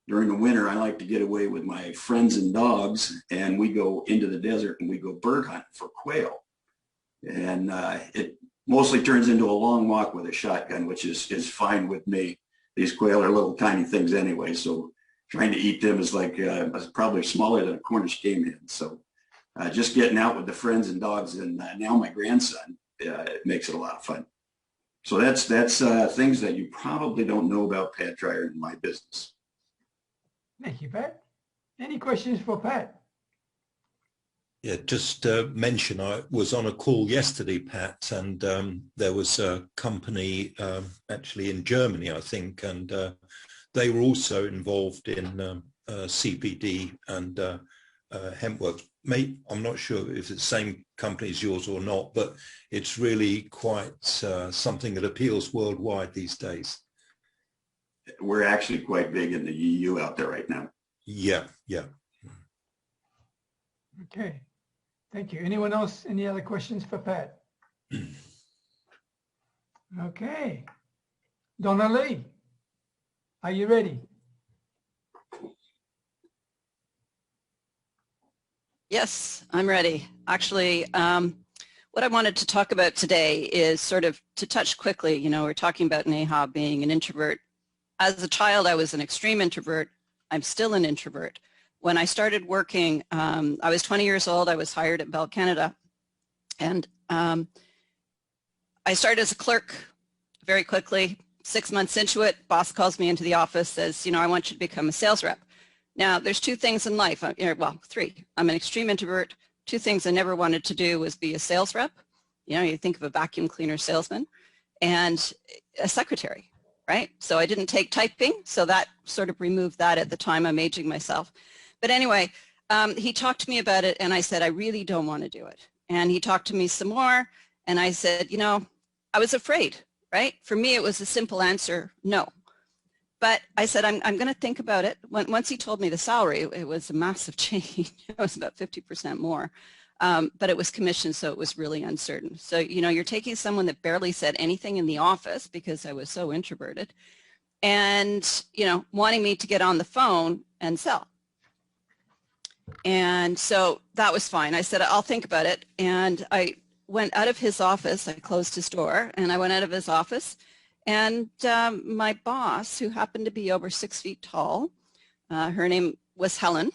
[SPEAKER 13] during the winter, I like to get away with my friends and dogs, and we go into the desert and we go bird hunting for quail. And it mostly turns into a long walk with a shotgun, which is fine with me. These quail are little tiny things anyway, so trying to eat them is like probably smaller than a Cornish game hen. So just getting out with the friends and dogs, and now my grandson, it makes it a lot of fun. So that's things that you probably don't know about Pat Dreyer and my business.
[SPEAKER 1] Thank you, Pat. Any questions for Pat?
[SPEAKER 3] Yeah, just mention I was on a call yesterday, Pat, and there was a company actually in Germany, I think, and they were also involved in CBD and HempWorks. I'm not sure if it's the same company as yours or not, but it's really quite something that appeals worldwide these days.
[SPEAKER 13] We're actually quite big in the EU out there right now.
[SPEAKER 3] Yeah, yeah.
[SPEAKER 1] Okay. Thank you. Anyone else? Any other questions for Pat? Okay. Donna-Lea, are you ready?
[SPEAKER 12] Yes, I'm ready. Actually, what I wanted to talk about today is sort of to touch quickly, you know, we're talking about Neha being an introvert. As a child, I was an extreme introvert. I'm still an introvert. when I started working, I was 20 years old. I was hired at Bell Canada, and I started as a clerk very quickly. 6 months into it, boss calls me into the office, says, I want you to become a sales rep. Now, there's two things in life, well, three. I'm an extreme introvert. Two things I never wanted to do was be a sales rep. You think of a vacuum cleaner salesman, and a secretary, right? So I didn't take typing, so that sort of removed that at the time. I'm aging myself. But anyway, he talked to me about it, and I said, I really don't want to do it. And he talked to me some more, and I said, I was afraid, right? For me, it was a simple answer, no. But I said, I'm going to think about it. Once he told me the salary, it was a massive change. It was about 50% more. But it was commission, so it was really uncertain. So, you're taking someone that barely said anything in the office because I was so introverted and, wanting me to get on the phone and sell. And so that was fine. I said, I'll think about it. And I went out of his office. I closed his door, and I went out of his office. And my boss, who happened to be over 6 feet tall, her name was Helen,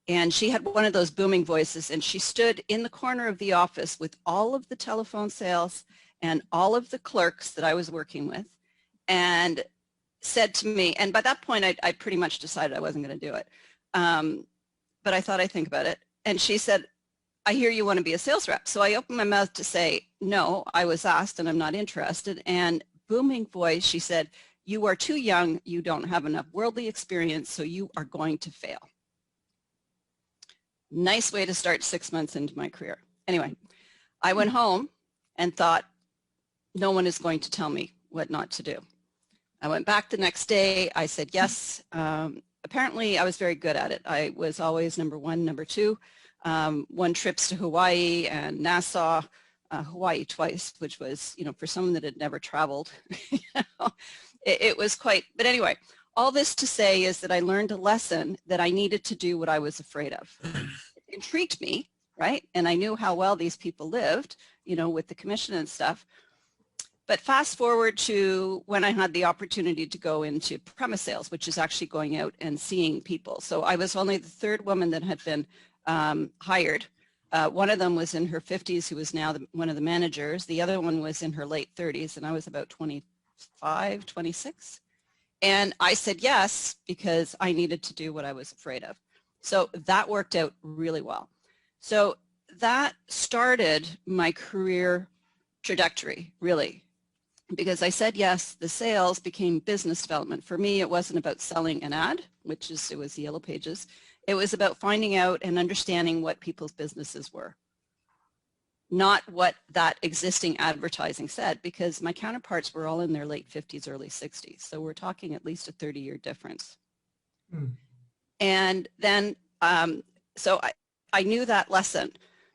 [SPEAKER 12] and she had one of those booming voices, and she stood in the corner of the office with all of the telephone sales and all of the clerks that I was working with, and said to me, and by that point I pretty much decided I wasn't going to do it, but I thought I'd think about it. And she said, I hear you want to be a sales rep. So I opened my mouth to say, no, I was asked and I'm not interested. And booming voice, she said, you are too young, you don't have enough worldly experience, so you are going to fail. Nice way to start 6 months into my career. Anyway, I went home and thought, no one is going to tell me what not to do. I went back the next day. I said yes. Apparently, I was very good at it. I was always number one, number two. Won trips to Hawaii and Nassau, Hawaii twice, which was, for someone that had never traveled, it was quite, but anyway, all this to say is that I learned a lesson that I needed to do what I was afraid of. It intrigued me, right? And I knew how well these people lived, with the commission and stuff. But fast forward to when I had the opportunity to go into premise sales, which is actually going out and seeing people. So I was only the third woman that had been hired. One of them was in her 50s, who was now one of the managers. The other one was in her late 30s, and I was about 25, 26. And I said yes because I needed to do what I was afraid of. So that worked out really well. So that started my career trajectory, really, because I said yes, the sales became business development. For me, it wasn't about selling an ad, it was the Yellow Pages. It was about finding out and understanding what people's businesses were, not what that existing advertising said, because my counterparts were all in their late 50s, early 60s. So we're talking at least a 30-year difference. Mm. And then, so I knew that lesson,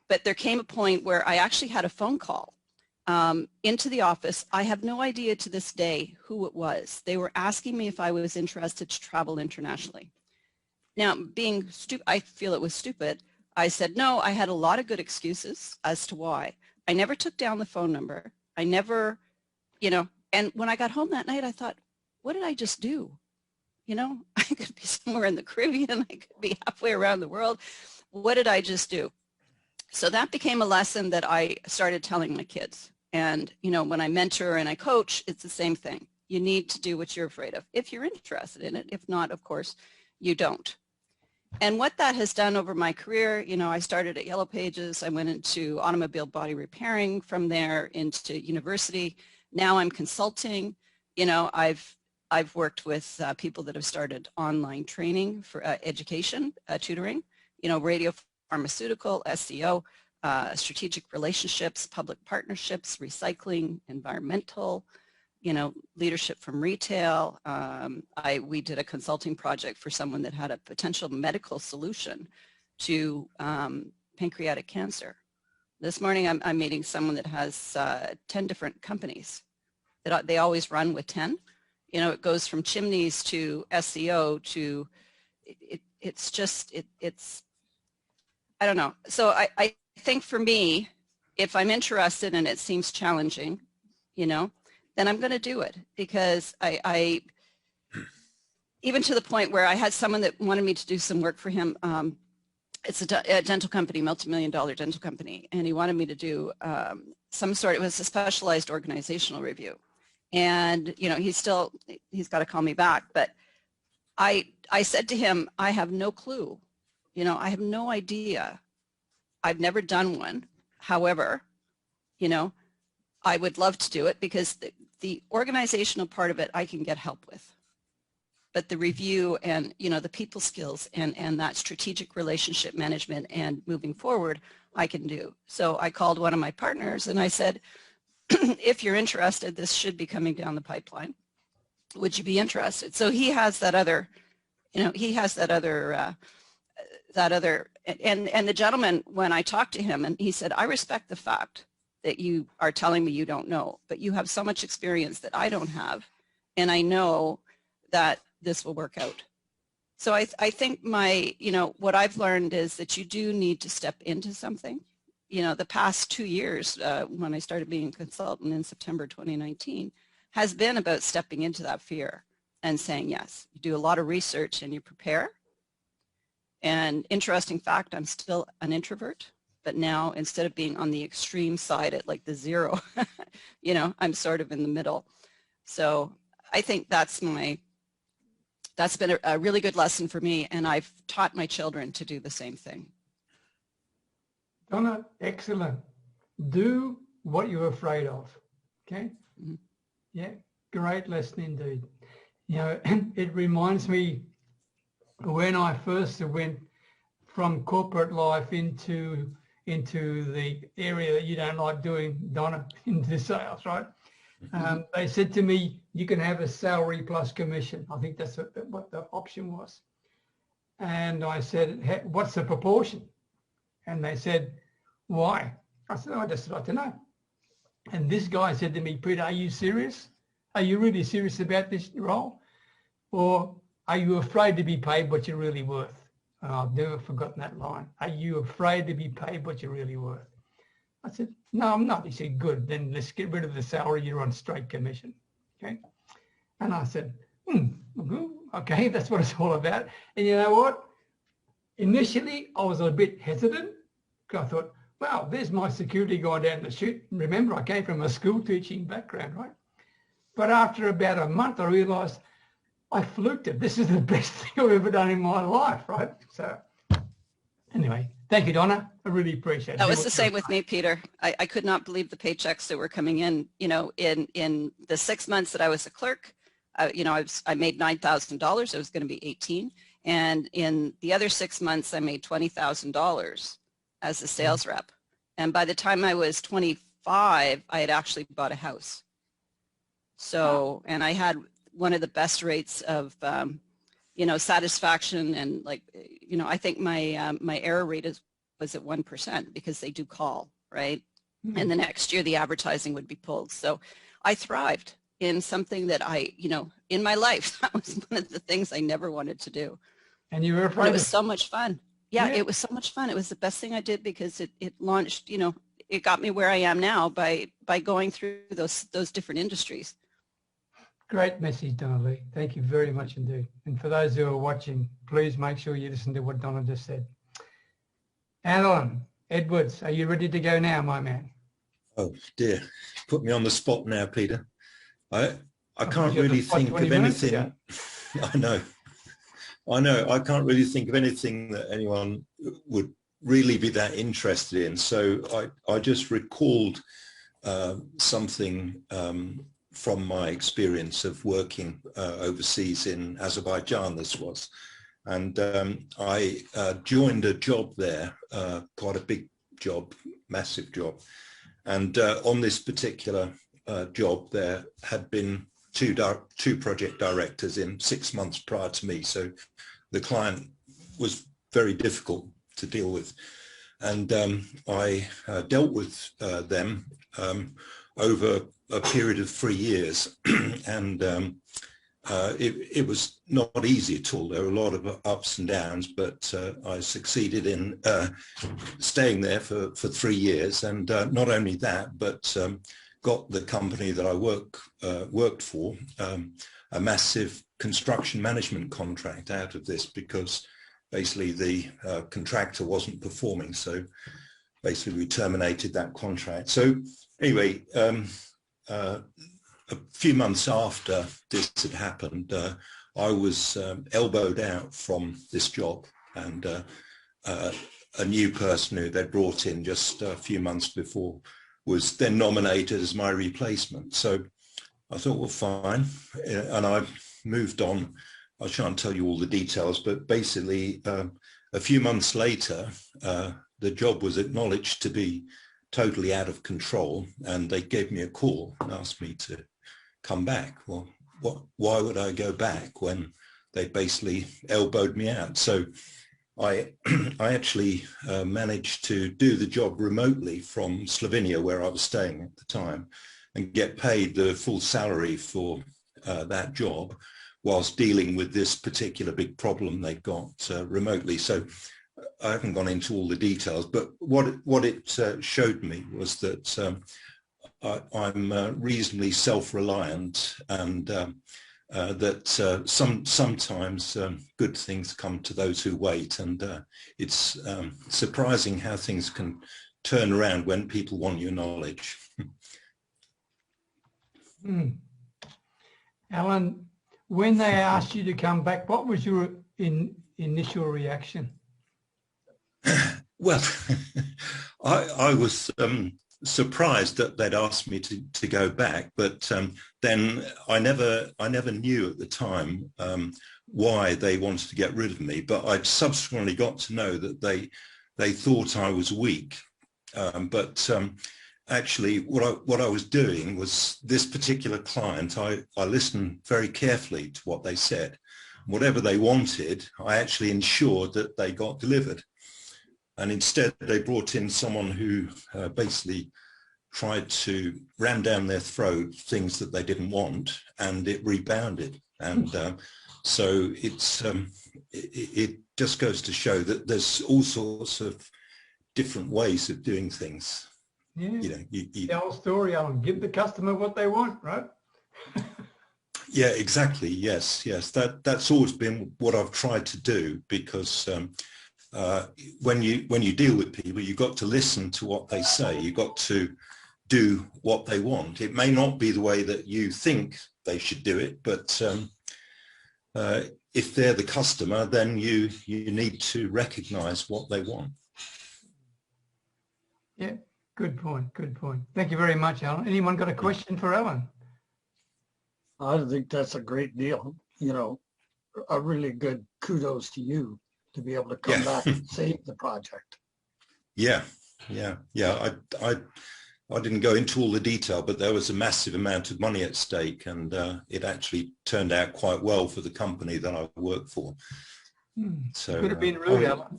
[SPEAKER 12] but there came a point where I actually had a phone call into the office. I have no idea to this day who it was. They were asking me if I was interested to travel internationally. Now, being stupid, I feel it was stupid. I said no. I had a lot of good excuses as to why. I never took down the phone number. I never, and when I got home that night, I thought, what did I just do? I could be somewhere in the Caribbean. I could be halfway around the world. What did I just do? So that became a lesson that I started telling my kids. And, when I mentor and I coach, it's the same thing. You need to do what you're afraid of if you're interested in it. If not, of course, you don't. And what that has done over my career, I started at Yellow Pages. I went into automobile body repairing, from there into university. Now I'm consulting. I've worked with people that have started online training for education, tutoring, radio pharmaceutical, SEO, strategic relationships, public partnerships, recycling, environmental, leadership from retail. We did a consulting project for someone that had a potential medical solution to pancreatic cancer. This morning I'm meeting someone that has 10 different companies that they always run with 10. It goes from chimneys to SEO to, it's I don't know. So I think for me, if I'm interested and it seems challenging, then I'm going to do it, because even to the point where I had someone that wanted me to do some work for him. It's a dental company, multi-million-dollar dental company, and he wanted me to do some sort. It was a specialized organizational review, and you know, he's got to call me back. But I said to him, I have no clue. You know, I have no idea. I've never done one. However, you know, I would love to do it because the organizational part of it I can get help with. But the review and, you know, the people skills and that strategic relationship management and moving forward, I can do. So I called one of my partners and I said, if you're interested, this should be coming down the pipeline. Would you be interested? So he has that other, you know, he has that other, and the gentleman, when I talked to him, and he said, I respect the fact that you are telling me you don't know, but you have so much experience that I don't have. And I know that this will work out. So I think you know, what I've learned is that you do need to step into something. You know, the past 2 years, when I started being a consultant in September 2019, has been about stepping into that fear and saying yes. You do a lot of research and you prepare. And interesting fact, I'm still an introvert, but now instead of being on the extreme side at like the 0, you know, I'm sort of in the middle. So I think that's been a really good lesson for me, and I've taught my children to do the same thing.
[SPEAKER 1] Donna, excellent. Do what you're afraid of, okay? Mm-hmm. Yeah, great lesson indeed. You know, it reminds me when I first went from corporate life into the area that you don't like doing, Donna, into sales, right? They said to me, you can have a salary plus commission. I think that's what the option was. And I said, what's the proportion? And they said, why? I said, I'd just like to know. And this guy said to me, Peter, are you serious? Are you really serious about this role? Or are you afraid to be paid what you're really worth? And I've never forgotten that line. Are you afraid to be paid what you're really worth? I said, no, I'm not. He said, good, then let's get rid of the salary. You're on straight commission, okay? And I said, okay, that's what it's all about. And you know what? Initially, I was a bit hesitant because I thought, wow, there's my security guy down the chute. Remember, I came from a school teaching background, right? But after about a month, I realized I fluked it. This is the best thing I've ever done in my life, right? So anyway, thank you, Donna. I really appreciate it.
[SPEAKER 12] That was the same with me, Peter. I could not believe the paychecks that were coming in. You know, in the 6 months that I was a clerk, you know, I made $9,000. It was going to be 18. And in the other 6 months, I made $20,000 as a sales rep. And by the time I was 25, I had actually bought a house. So, and I had one of the best rates of, you know, satisfaction, and like, you know, I think my my error rate was at 1% because they do call, right? Mm-hmm. And the next year the advertising would be pulled. So I thrived in something that you know, in my life, that was one of the things I never wanted to do.
[SPEAKER 1] And you were afraid.
[SPEAKER 12] It was so much fun. Yeah, it was so much fun. It was the best thing I did because it launched, you know, it got me where I am now by going through those different industries.
[SPEAKER 1] Great message, Donna-Lea. Thank you very much indeed. And for those who are watching, please make sure you listen to what Donna just said. Alan Edwards, are you ready to go now, my man?
[SPEAKER 3] Oh dear, put me on the spot now, Peter. I can't really think of anything. I know. I can't really think of anything that anyone would really be that interested in. So I just recalled something from my experience of working overseas in Azerbaijan, this was. And I joined a job there, quite a big job, massive job. And on this particular job, there had been two project directors in 6 months prior to me. So the client was very difficult to deal with. And I dealt with them over a period of 3 years. And it was not easy at all. There were a lot of ups and downs, but I succeeded in staying there for 3 years. And not only that, but got the company that I worked for a massive construction management contract out of this, because basically the contractor wasn't performing. So basically we terminated that contract. So anyway, a few months after this had happened, I was elbowed out from this job, and a new person who they'd brought in just a few months before was then nominated as my replacement. So I thought, well, fine. And I moved on. I shan't tell you all the details, but basically a few months later, the job was acknowledged to be totally out of control, and they gave me a call and asked me to come back. Well, why would I go back when they basically elbowed me out? So I actually managed to do the job remotely from Slovenia, where I was staying at the time, and get paid the full salary for that job, whilst dealing with this particular big problem they got remotely. So I haven't gone into all the details, but what it showed me was that I'm reasonably self-reliant, and that sometimes good things come to those who wait, and it's surprising how things can turn around when people want your knowledge.
[SPEAKER 1] Alan, when they asked you to come back, what was your initial reaction?
[SPEAKER 3] Well, I was surprised that they'd asked me to go back, but then I never knew at the time why they wanted to get rid of me. But I subsequently got to know that they thought I was weak. But actually, what I was doing was, this particular client, I listened very carefully to what they said. Whatever they wanted, I actually ensured that they got delivered. And instead, they brought in someone who basically tried to ram down their throat things that they didn't want, and it rebounded. And so it just goes to show that there's all sorts of different ways of doing things.
[SPEAKER 1] Yeah,
[SPEAKER 3] you know,
[SPEAKER 1] the whole story, Alan, give the customer what they want, right?
[SPEAKER 3] Yeah, exactly. Yes. That's always been what I've tried to do, because when you deal with people, you've got to listen to what they say. You've got to do what they want. It may not be the way that you think they should do it, but if they're the customer, then you need to recognize what they want.
[SPEAKER 1] Yeah, good point. Thank you very much, Alan. Anyone got a question for Alan?
[SPEAKER 9] I think that's a great deal. You know, a really good kudos to you to be able to come back and save the project.
[SPEAKER 3] Yeah. I didn't go into all the detail, but there was a massive amount of money at stake, and it actually turned out quite well for the company that I work for. So
[SPEAKER 1] could have been rude, Alan.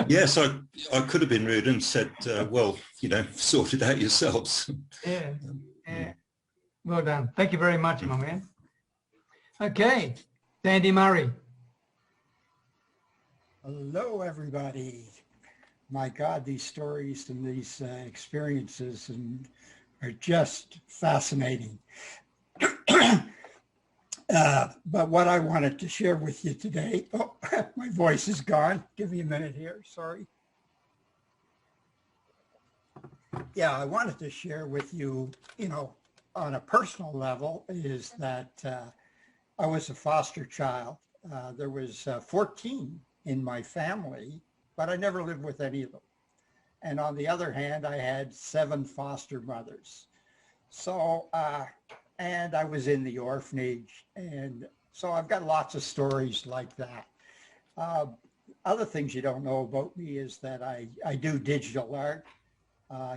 [SPEAKER 3] Yes, I could have been rude and said, well, sort it out yourselves.
[SPEAKER 1] Yeah. Well done. Thank you very much, my man. Okay, Sandy Murray.
[SPEAKER 16] Hello, everybody. My God, these stories and these experiences are just fascinating. But what I wanted to share with you today, oh, my voice is gone. Give me a minute here, sorry. Yeah, I wanted to share with you, on a personal level, is that I was a foster child. There was 14 in my family, but I never lived with any of them. And on the other hand, I had 7 foster mothers. So, and I was in the orphanage. And so I've got lots of stories like that. Other things you don't know about me is that I do digital art.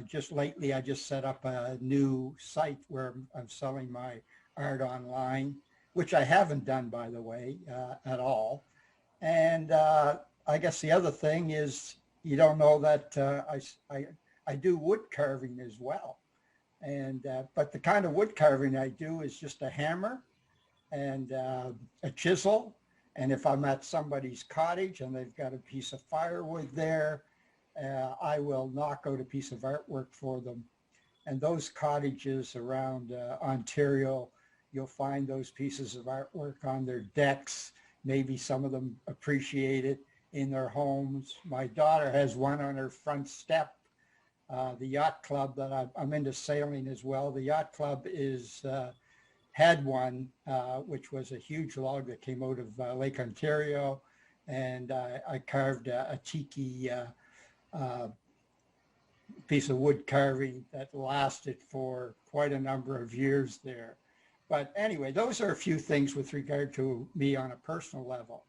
[SPEAKER 16] Just lately, I just set up a new site where I'm selling my art online, which I haven't done, by the way, at all. And I guess the other thing is, you don't know that I do wood carving as well. And but the kind of wood carving I do is just a hammer and a chisel. And if I'm at somebody's cottage and they've got a piece of firewood there, I will knock out a piece of artwork for them. And those cottages around Ontario, you'll find those pieces of artwork on their decks. Maybe some of them appreciate it in their homes. My daughter has one on her front step. The yacht club that I'm into sailing as well. The yacht club had one, which was a huge log that came out of Lake Ontario. And I carved a tiki piece of wood carving that lasted for quite a number of years there. But anyway, those are a few things with regard to me on a personal level.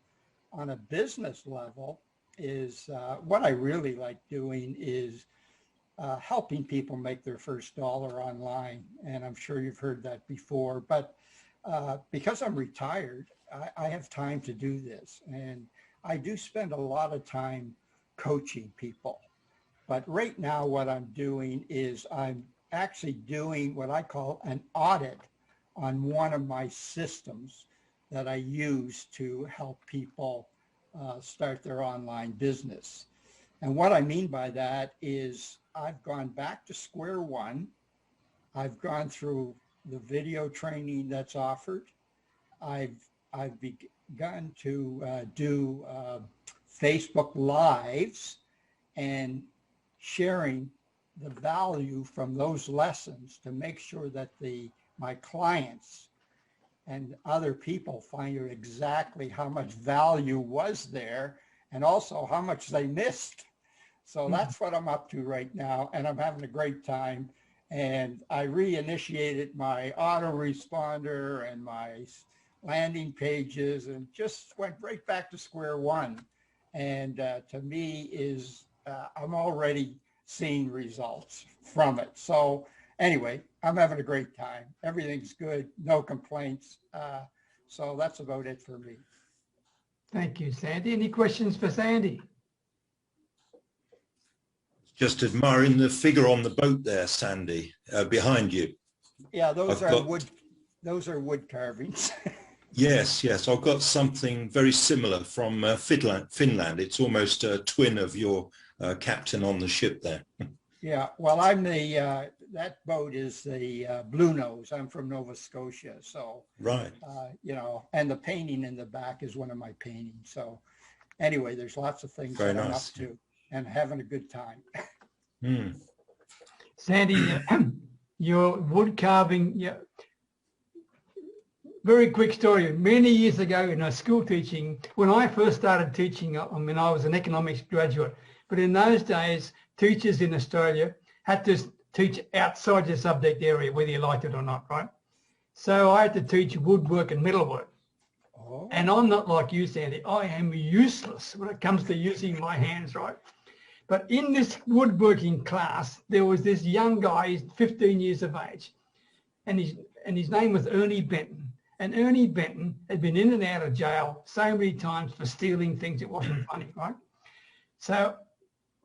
[SPEAKER 16] On a business level is what I really like doing is helping people make their first dollar online. And I'm sure you've heard that before, but because I'm retired, I have time to do this. And I do spend a lot of time coaching people. But right now what I'm doing is I'm actually doing what I call an audit on one of my systems that I use to help people start their online business. And what I mean by that is I've gone back to square one. I've gone through the video training that's offered. I've begun to do Facebook Lives and sharing the value from those lessons to make sure that my clients and other people find out exactly how much value was there and also how much they missed. So that's what I'm up to right now, and I'm having a great time. And I reinitiated my autoresponder and my landing pages and just went right back to square one. And to me I'm already seeing results from it. So anyway, I'm having a great time. Everything's good, no complaints. So that's about it for me.
[SPEAKER 1] Thank you, Sandy. Any questions for Sandy?
[SPEAKER 3] Just admiring the figure on the boat there, Sandy, behind you.
[SPEAKER 16] Yeah, those are wood carvings.
[SPEAKER 3] Yes, I've got something very similar from Finland. It's almost a twin of your captain on the ship there.
[SPEAKER 16] Yeah, well, I'm that boat is the Blue Nose. I'm from Nova Scotia, so
[SPEAKER 3] right.
[SPEAKER 16] And the painting in the back is one of my paintings. So anyway, there's lots of things
[SPEAKER 3] very
[SPEAKER 16] that I'm
[SPEAKER 3] nice.
[SPEAKER 16] up to and having a good time.
[SPEAKER 1] Sandy, your wood carving, very quick story. Many years ago in school teaching, when I first started teaching, I mean, I was an economics graduate, but in those days, teachers in Australia had to teach outside your subject area, whether you liked it or not, right? So I had to teach woodwork and metalwork. Oh. And I'm not like you, Sandy. I am useless when it comes to using my hands, right? But in this woodworking class, there was this young guy, he's 15 years of age, and his name was Ernie Benton. And Ernie Benton had been in and out of jail so many times for stealing things. It wasn't funny, right? So,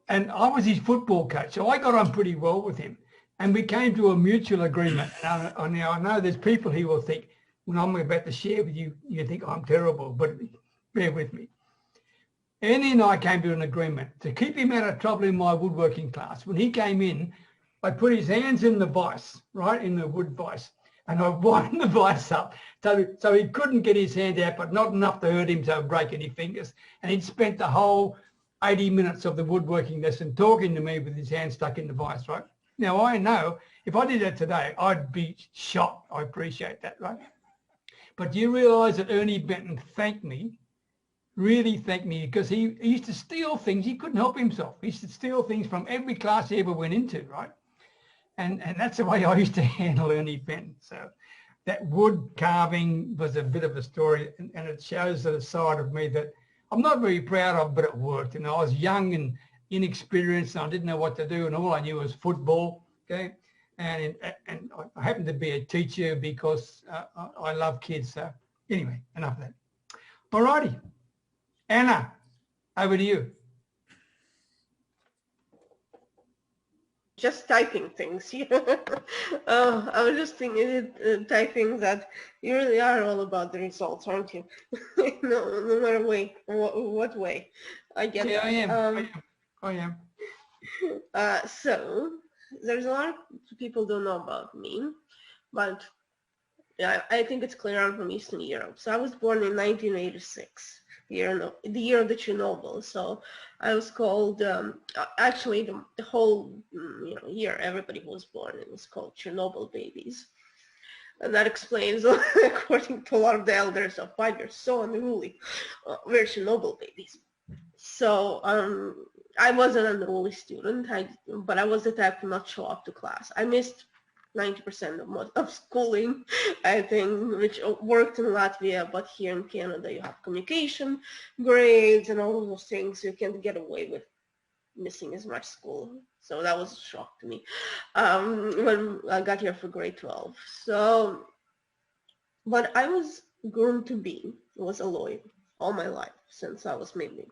[SPEAKER 1] and I was his football coach, so I got on pretty well with him. And we came to a mutual agreement. Now I know there's people who will think, when I'm about to share with you, you think I'm terrible, but bear with me. Ernie and I came to an agreement to keep him out of trouble in my woodworking class. When he came in, I put his hands in the vise, right, in the wood vise, and I widened the vise up so he couldn't get his hand out, but not enough to hurt him to break any fingers. And he'd spent the whole 80 minutes of the woodworking lesson talking to me with his hand stuck in the vise, right? Now, I know if I did that today, I'd be shot. I appreciate that, right? But do you realise that Ernie Benton thanked me, really thanked me, because he used to steal things. He couldn't help himself. He used to steal things from every class he ever went into, right? And that's the way I used to handle Ernie Benton. So that wood carving was a bit of a story, and it shows the side of me that I'm not very proud of, but it worked. And I was young and inexperienced, and I didn't know what to do, and all I knew was football, okay? And I happened to be a teacher because I love kids. So anyway, enough of that. All righty. Anna, over to you.
[SPEAKER 11] Just typing things. I was just thinking, typing that you really are all about the results, aren't you? no matter what way. I get that.
[SPEAKER 1] I am.
[SPEAKER 11] So there's a lot of people don't know about me, but yeah, I think it's clear I'm from Eastern Europe. So I was born in 1986, the year of the Chernobyl. So I was called, actually the whole year everybody was born, it was called Chernobyl babies. And that explains, according to a lot of the elders, of why they're so unruly. We're Chernobyl babies. So I was an unruly student, but I was the type to not show up to class. I missed 90% of schooling, I think, which worked in Latvia, but here in Canada you have communication grades and all of those things. You can't get away with missing as much school. So that was a shock to me when I got here for grade 12. So, but I was groomed to be, was a lawyer all my life since I was maybe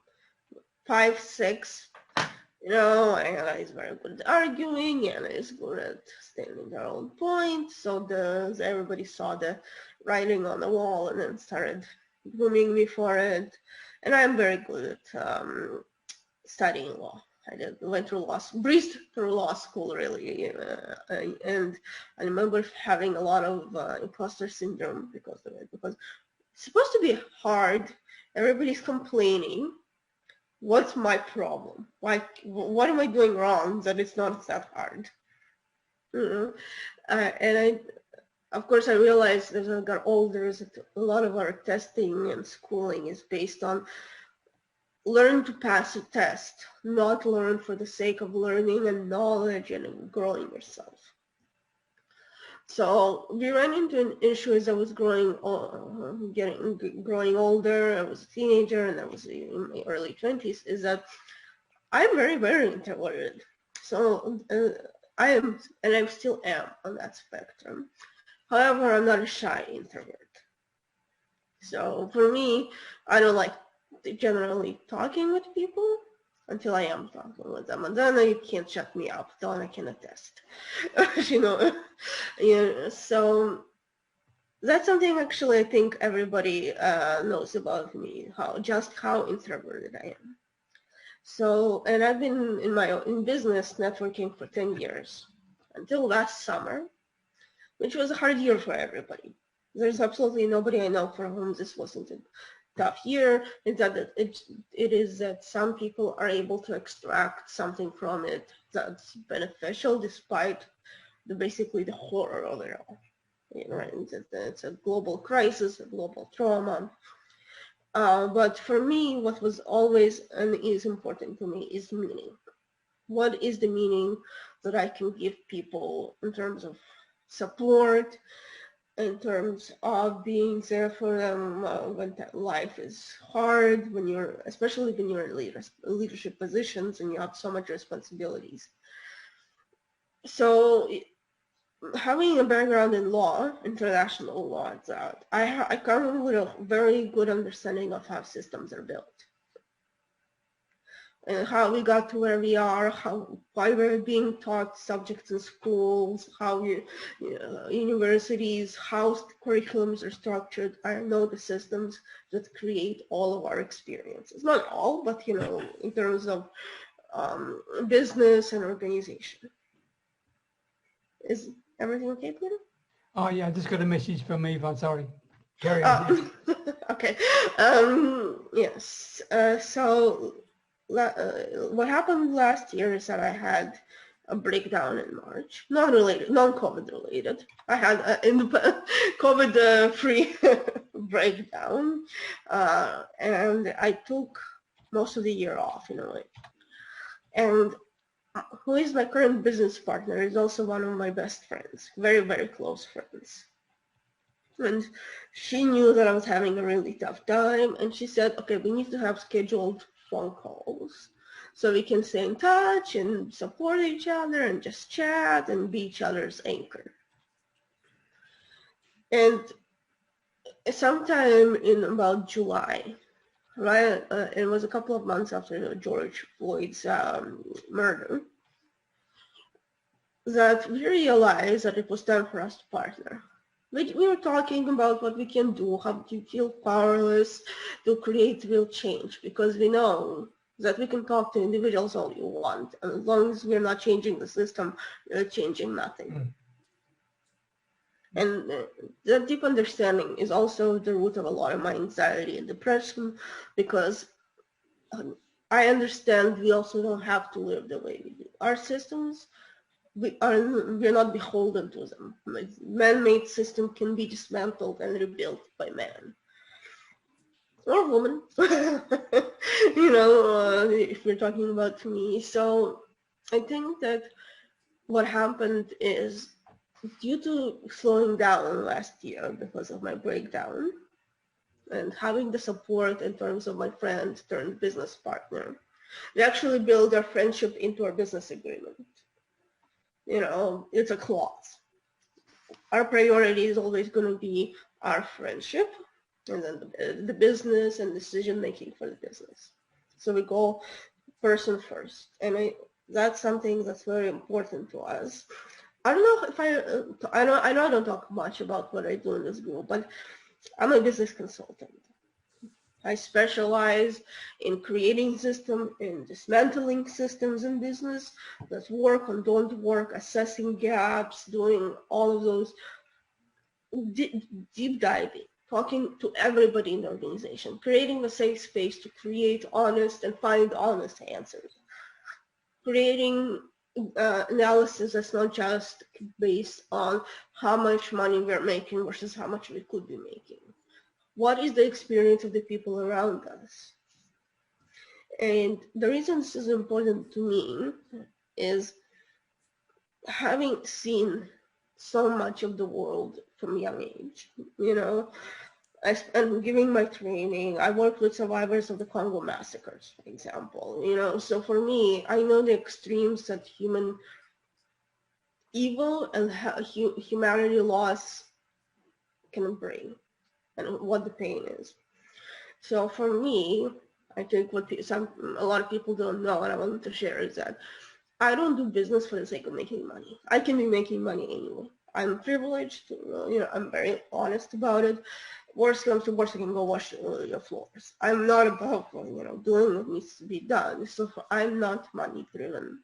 [SPEAKER 11] 5, 6. Anna is very good at arguing, Anna is good at standing her own point. So everybody saw the writing on the wall and then started grooming me for it. And I'm very good at studying law. Went through breezed through law school really, and I remember having a lot of imposter syndrome because of it, because it's supposed to be hard. Everybody's complaining. What's my problem? What am I doing wrong that it's not that hard? And of course, I realized as I got older that a lot of our testing and schooling is based on learn to pass a test, not learn for the sake of learning and knowledge and growing yourself. So we ran into an issue as I was growing older. I was a teenager and I was in my early 20s. Is that I'm very, very introverted. So I am, and I still am on that spectrum. However, I'm not a shy introvert. So for me, I don't like generally talking with people until I am talking with them, and then you can't shut me up. Donna can attest. So that's something actually I think everybody knows about me, how introverted I am. So, and I've been in business networking for 10 years until last summer, which was a hard year for everybody. There's absolutely nobody I know for whom this wasn't a tough year. It's that it is that some people are able to extract something from it that's beneficial despite basically the horror of it all. It's a global crisis, a global trauma. But for me, what was always and is important to me is meaning. What is the meaning that I can give people in terms of support, in terms of being there for them when life is hard, especially when you're in leadership positions and you have so much responsibilities. So having a background in law, international law, I come with a very good understanding of how systems are built and how we got to where we are, why we're being taught subjects in schools, how universities, how curriculums are structured. I know the systems that create all of our experiences. Not all, but in terms of business and organization. Is everything okay, Peter?
[SPEAKER 1] Oh yeah, I just got a message from Yvonne, sorry. Carry on.
[SPEAKER 11] Okay. Yes. So what happened last year is that I had a breakdown in March, non-COVID related. I had a COVID-free breakdown, and I took most of the year off in a way. And who is my current business partner is also one of my best friends, very, very close friends. And she knew that I was having a really tough time, and she said, okay, we need to have scheduled phone calls so we can stay in touch and support each other and just chat and be each other's anchor. And sometime in about July, right, it was a couple of months after George Floyd's murder, that we realized that it was time for us to partner. We were talking about what we can do, how do you feel powerless to create real change, because we know that we can talk to individuals all you want. And as long as we're not changing the system, we're changing nothing. And that deep understanding is also the root of a lot of my anxiety and depression, because I understand we also don't have to live the way we do. Our systems, we're not beholden to them. Like, man-made system can be dismantled and rebuilt by man or woman, you know, if we're talking about me. So I think that what happened is, due to slowing down last year because of my breakdown and having the support in terms of my friend turned business partner, we actually build our friendship into our business agreement. You know, it's a clause. Our priority is always going to be our friendship, and then the business and decision making for the business. So we go person first, and that's something that's very important to us. I don't know if I know I don't talk much about what I do in this group, but I'm a business consultant. I specialize in creating systems, in dismantling systems in business that work and don't work, assessing gaps, doing all of those deep diving, talking to everybody in the organization, creating a safe space to create honest and find honest answers, creating analysis that's not just based on how much money we're making versus how much we could be making. What is the experience of the people around us? And the reason this is important to me is, having seen so much of the world from a young age, you know, I'm giving my training. I worked with survivors of the Congo massacres, for example, you know, so for me, I know the extremes that human evil and humanity loss can bring and what the pain is. So for me, I think what a lot of people don't know, and I wanted to share, is that I don't do business for the sake of making money. I can be making money anyway. I'm privileged, you know, I'm very honest about it. Worst comes to worst, I can go wash your floors. I'm not about, you know, doing what needs to be done. So I'm not money driven.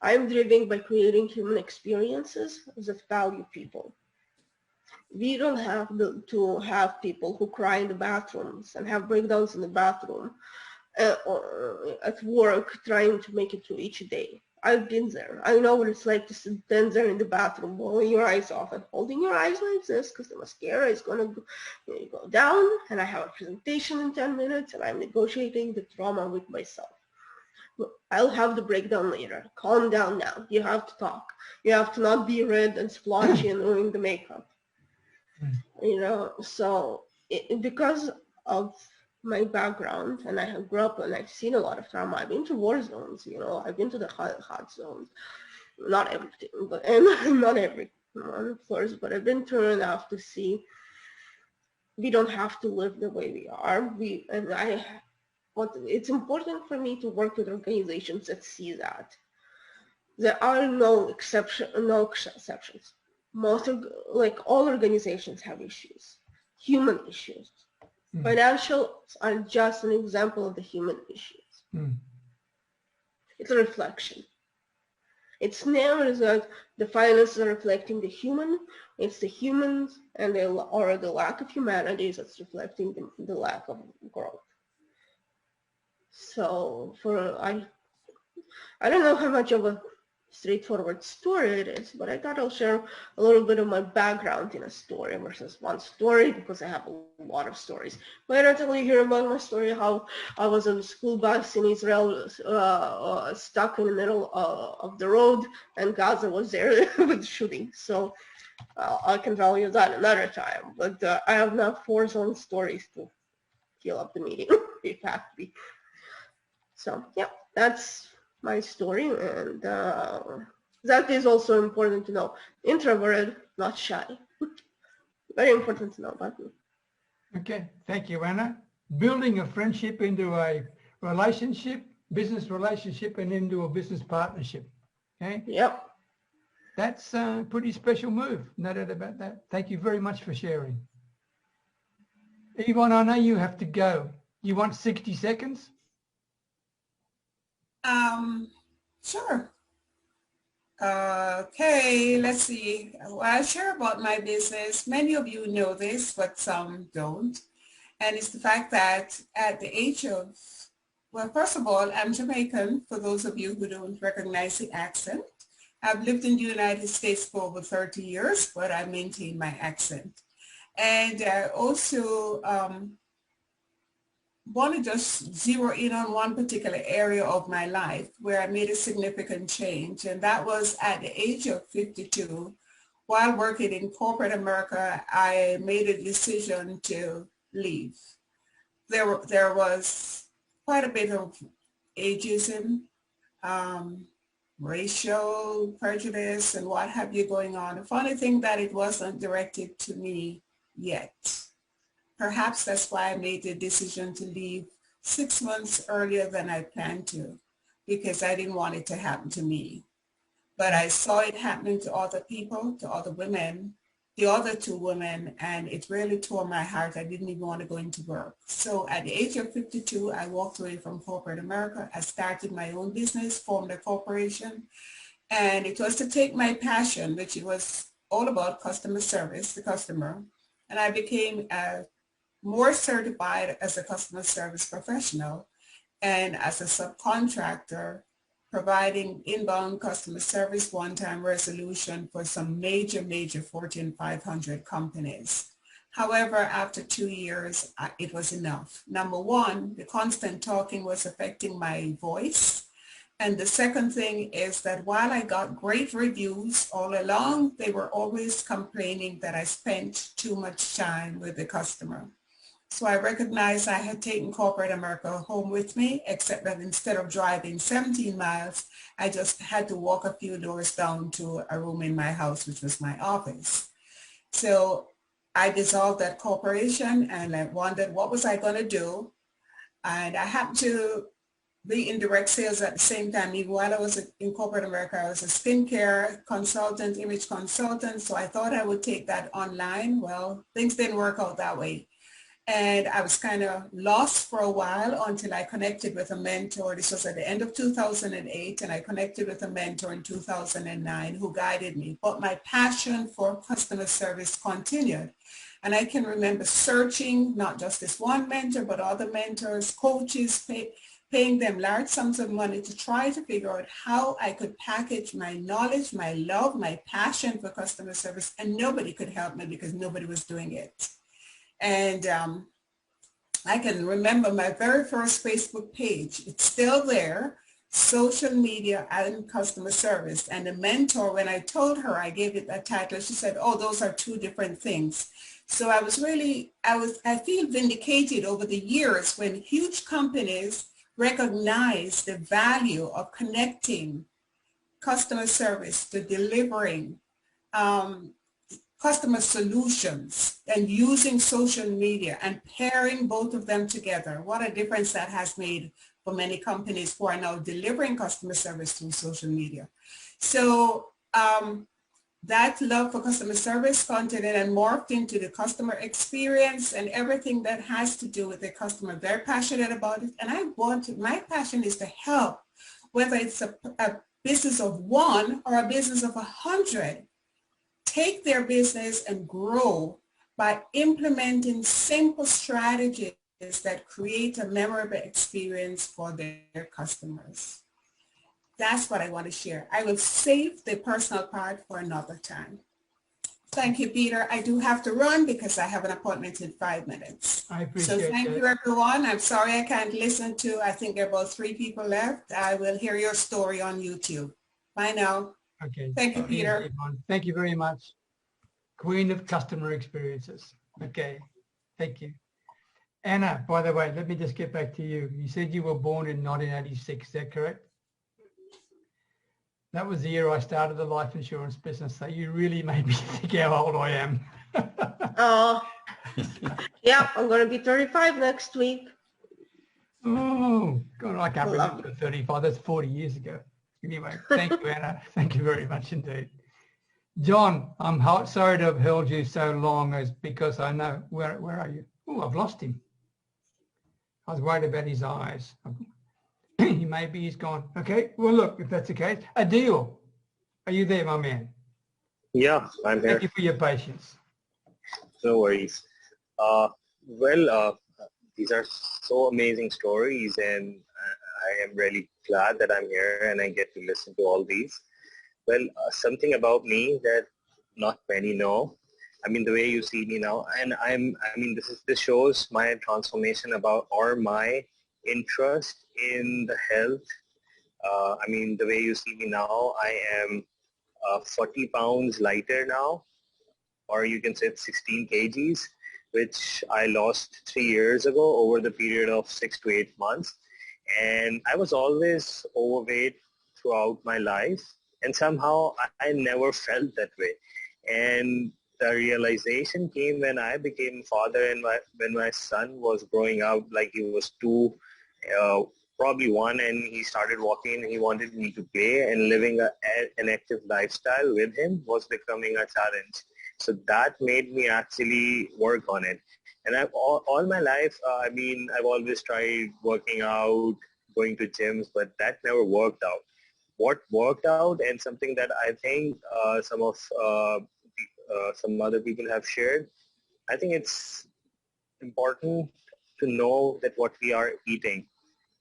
[SPEAKER 11] I'm driven by creating human experiences that value people. We don't have to have people who cry in the bathrooms and have breakdowns in the bathroom or at work trying to make it through each day. I've been there. I know what it's like to stand there in the bathroom, blowing your eyes off and holding your eyes like this because the mascara is going to go down, and I have a presentation in 10 minutes and I'm negotiating the trauma with myself. I'll have the breakdown later. Calm down now. You have to talk. You have to not be red and splotchy and ruin the makeup. You know, so because of my background, and I have grew up and I've seen a lot of trauma. I've been to war zones, you know, I've been to the hot zones. Not everything, but and not every one, of course, but I've been through enough to see we don't have to live the way we are. It's important for me to work with organizations that see that. There are no exceptions. All organizations have issues, human issues. Financials are just an example of the human issues. It's a reflection. It's never that the finances are reflecting the human. It's the humans and the lack of humanity that's reflecting the lack of growth. So I don't know how much of a straightforward story it is, but I thought I'll share a little bit of my background in a story versus one story, because I have a lot of stories. But I tell you here about my story, how I was on a school bus in Israel, stuck in the middle of the road, and Gaza was there with shooting. So I can tell you that another time. But I have now 4 zone stories to fill up the meeting, if it has to be. So yeah, that's my story, and that is also important to know. Introverted, not shy. Very important to know about me.
[SPEAKER 1] Okay, thank you, Anna. Building a friendship into a relationship, business relationship, and into a business partnership. Okay.
[SPEAKER 11] Yep.
[SPEAKER 1] That's a pretty special move. No doubt about that. Thank you very much for sharing. Yvonne, I know you have to go. You want 60 seconds?
[SPEAKER 4] Sure. Okay, let's see. Well, I'll share about my business. Many of you know this, but some don't. And it's the fact that at the age of, well, first of all, I'm Jamaican, for those of you who don't recognize the accent. I've lived in the United States for over 30 years, but I maintain my accent. And I also want to just zero in on one particular area of my life where I made a significant change. And that was at the age of 52. While working in corporate America, I made a decision to leave. There was quite a bit of ageism, racial prejudice, and what have you going on. The funny thing that it wasn't directed to me yet. Perhaps that's why I made the decision to leave 6 months earlier than I planned to, because I didn't want it to happen to me. But I saw it happening to other people, to other women, the other two women, and it really tore my heart. I didn't even want to go into work. So at the age of 52, I walked away from corporate America. I started my own business, formed a corporation, and it was to take my passion, which was all about customer service, the customer, and I became more certified as a customer service professional and as a subcontractor, providing inbound customer service one-time resolution for some major Fortune 500 companies. However, after 2 years, it was enough. Number one, the constant talking was affecting my voice. And the second thing is that while I got great reviews all along, they were always complaining that I spent too much time with the customer. So I recognized I had taken corporate America home with me, except that instead of driving 17 miles, I just had to walk a few doors down to a room in my house, which was my office. So I dissolved that corporation and I wondered what was I going to do. And I happened to be in direct sales at the same time. Even while I was in corporate America, I was a skincare consultant, image consultant. So I thought I would take that online. Well, things didn't work out that way. And I was kind of lost for a while until I connected with a mentor. This was at the end of 2008, and I connected with a mentor in 2009 who guided me. But my passion for customer service continued. And I can remember searching, not just this one mentor, but other mentors, coaches, paying them large sums of money to try to figure out how I could package my knowledge, my love, my passion for customer service. And nobody could help me because nobody was doing it. And I can remember my very first Facebook page. It's still there, social media and customer service. And the mentor, when I told her, I gave it a title, she said, oh, those are two different things. So I feel vindicated over the years when huge companies recognize the value of connecting customer service to delivering customer solutions and using social media and pairing both of them together. What a difference that has made for many companies who are now delivering customer service through social media. So that love for customer service continued and morphed into the customer experience and everything that has to do with the customer. Very passionate about it. And my passion is to help, whether it's a business of one or a business of 100, take their business and grow by implementing simple strategies that create a memorable experience for their customers. That's what I want to share. I will save the personal part for another time. Thank you, Peter. I do have to run because I have an appointment in 5 minutes.
[SPEAKER 1] I appreciate
[SPEAKER 4] So thank you, everyone. I'm sorry I can't listen to, I think there are about 3 people left. I will hear your story on YouTube. Bye now.
[SPEAKER 1] Okay.
[SPEAKER 4] Thank you, Peter.
[SPEAKER 1] Thank you very much. Queen of customer experiences. Okay. Thank you. Anna, by the way, let me just get back to you. You said you were born in 1986. Is that correct? That was the year I started the life insurance business. So you really made me think how old I am.
[SPEAKER 11] Oh, yeah, I'm going to be 35 next week.
[SPEAKER 1] Oh, God, I can't remember 35. That's 40 years ago. Anyway, thank you, Anna. Thank you very much indeed. John, I'm sorry to have held you so long because I know, where are you? Oh, I've lost him. I was worried about his eyes. Maybe he's gone. Okay, well, look, if that's the case. Adeel, are you there, my man?
[SPEAKER 8] Yeah, I'm here.
[SPEAKER 1] Thank you for your patience.
[SPEAKER 8] No worries. These are so amazing stories, and I am really glad that I'm here and I get to listen to all these. Well, something about me that not many know. I mean, the way you see me now, and this shows my transformation or my interest in the health. The way you see me now, I am 40 pounds lighter now, or you can say 16 kgs, which I lost 3 years ago over the period of 6 to 8 months. And I was always overweight throughout my life, and somehow I never felt that way. And the realization came when I became a father, and when my son was growing up, like he was 2, probably 1, and he started walking. He wanted me to play, and living an active lifestyle with him was becoming a challenge. So that made me actually work on it. And all my life, I've always tried working out, going to gyms, but that never worked out. What worked out, and something that I think some other people have shared, I think it's important to know that what we are eating.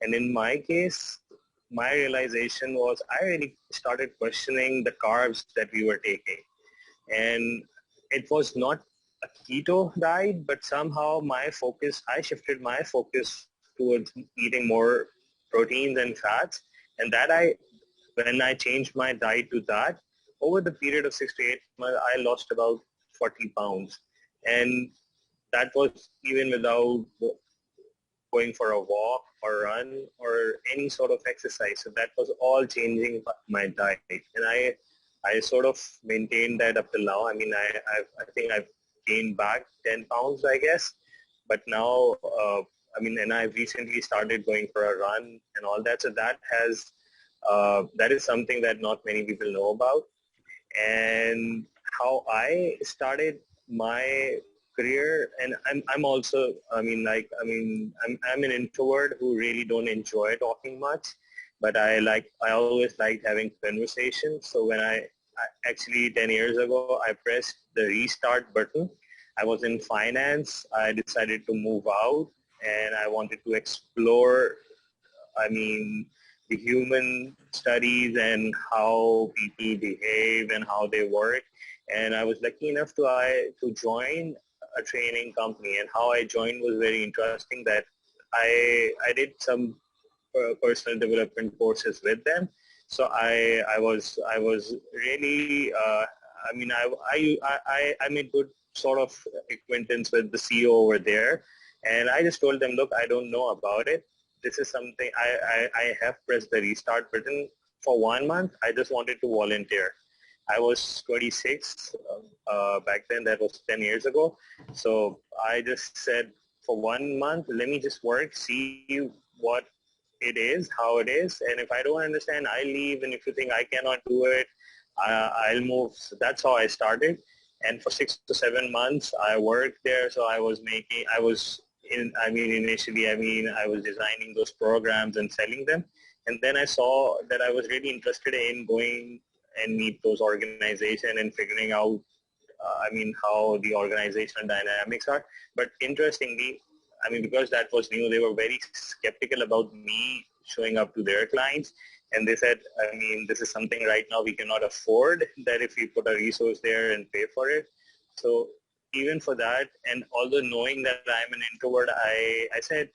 [SPEAKER 8] And in my case, my realization was I really started questioning the carbs that we were taking. And it was not a keto diet, but somehow I shifted my focus towards eating more proteins and fats. And when I changed my diet to that, over the period of 6 to 8 months, I lost about 40 pounds. And that was even without going for a walk or run or any sort of exercise. So that was all changing my diet. And I sort of maintained that up till now. I think I've gained back 10 pounds, I guess. But now, and I've recently started going for a run and all that. So that is something that not many people know about. And how I started my career, and I'm also, I'm an introvert who really don't enjoy talking much, but I always liked having conversations. So when I actually 10 years ago, I pressed the restart button. I was in finance. I decided to move out, and I wanted to explore, the human studies and how people behave and how they work. And I was lucky enough to join a training company, and how I joined was very interesting. That I did some personal development courses with them. So I was really I made good sort of acquaintance with the CEO over there, and I just told them, look, I don't know about it. This is something I have pressed the restart button for 1 month. I just wanted to volunteer. I was 26 back then. That was 10 years ago. So I just said, for 1 month, let me just work, see what it is, how it is. And if I don't understand, I leave. And if you think I cannot do it, I'll move. So that's how I started. And for 6 to 7 months, I worked there. So initially, I was designing those programs and selling them. And then I saw that I was really interested in going and meet those organizations and figuring out, how the organizational dynamics are. But interestingly, because that was new, they were very skeptical about me showing up to their clients. And they said, this is something right now we cannot afford, that if we put a resource there and pay for it. So even for that, and although knowing that I'm an introvert, I said,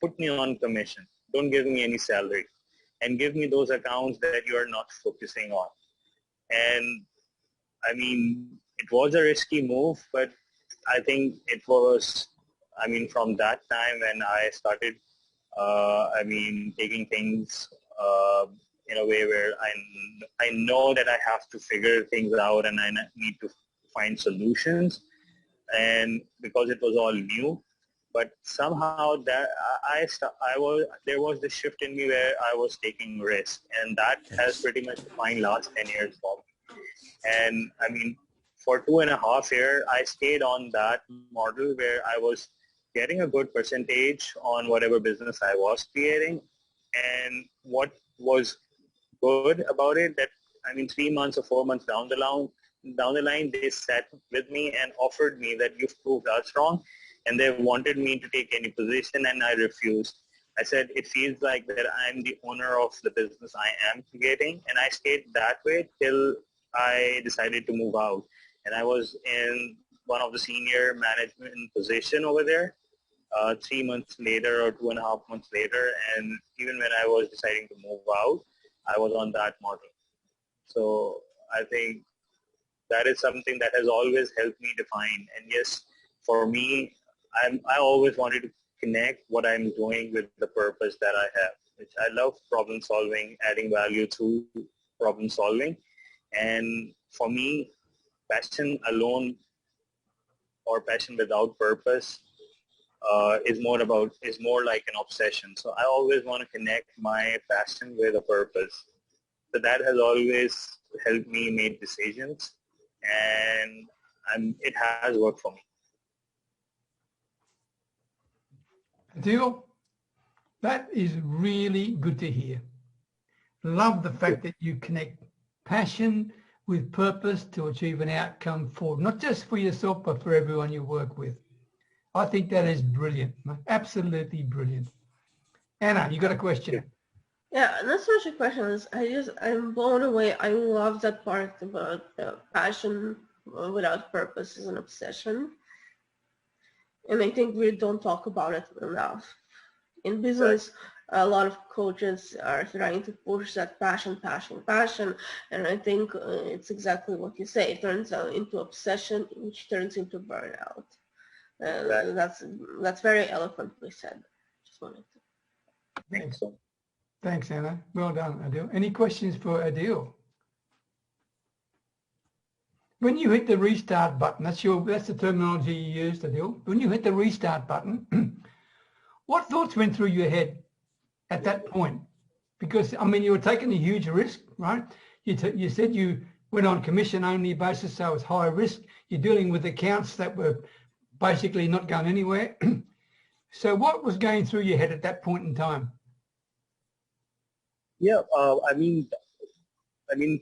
[SPEAKER 8] put me on commission. Don't give me any salary, and give me those accounts that you are not focusing on. And it was a risky move, but I think it was, from that time when I started, taking things in a way where I know that I have to figure things out and I need to find solutions. And because it was all new, but somehow that there was this shift in me where I was taking risk, and that has pretty much defined last 10 years for me. And for 2.5 years, I stayed on that model where I was getting a good percentage on whatever business I was creating. And what was good about it, that I mean 3 months or 4 months down the line, they sat with me and offered me that you've proved us wrong, and they wanted me to take any position, and I refused. I said, it feels like that I'm the owner of the business I am creating, and I stayed that way till I decided to move out. And I was in one of the senior management position over there 3 months later or 2.5 months later, and even when I was deciding to move out, I was on that model. So I think that is something that has always helped me define. And yes, for me, I always wanted to connect what I'm doing with the purpose that I have, which I love problem solving, adding value through problem solving. And for me, passion alone or passion without purpose is more like an obsession. So I always want to connect my passion with a purpose. So that has always helped me make decisions, and it has worked for me.
[SPEAKER 1] Adeel, that is really good to hear. Love the fact that you connect passion with purpose to achieve an outcome for not just for yourself, but for everyone you work with. I think that is brilliant, absolutely brilliant. Anna, you got a question?
[SPEAKER 11] Yeah, not so much a question. I'm blown away. I love that part about passion without purpose is an obsession. And I think we don't talk about it enough. In business, a lot of coaches are trying to push that passion. And I think it's exactly what you say. It turns into obsession, which turns into burnout. That's very eloquently said. Just wanted to.
[SPEAKER 1] Thanks. Thanks, Anna. Well done, Adeel. Any questions for Adeel? When you hit the restart button, that's the terminology you used, Adeel. When you hit the restart button, what thoughts went through your head at that point? Because, I mean, you were taking a huge risk, right? You said you went on commission-only basis, so it was high risk. You're dealing with accounts that were basically not going anywhere. So what was going through your head at that point in time?
[SPEAKER 8] Yeah,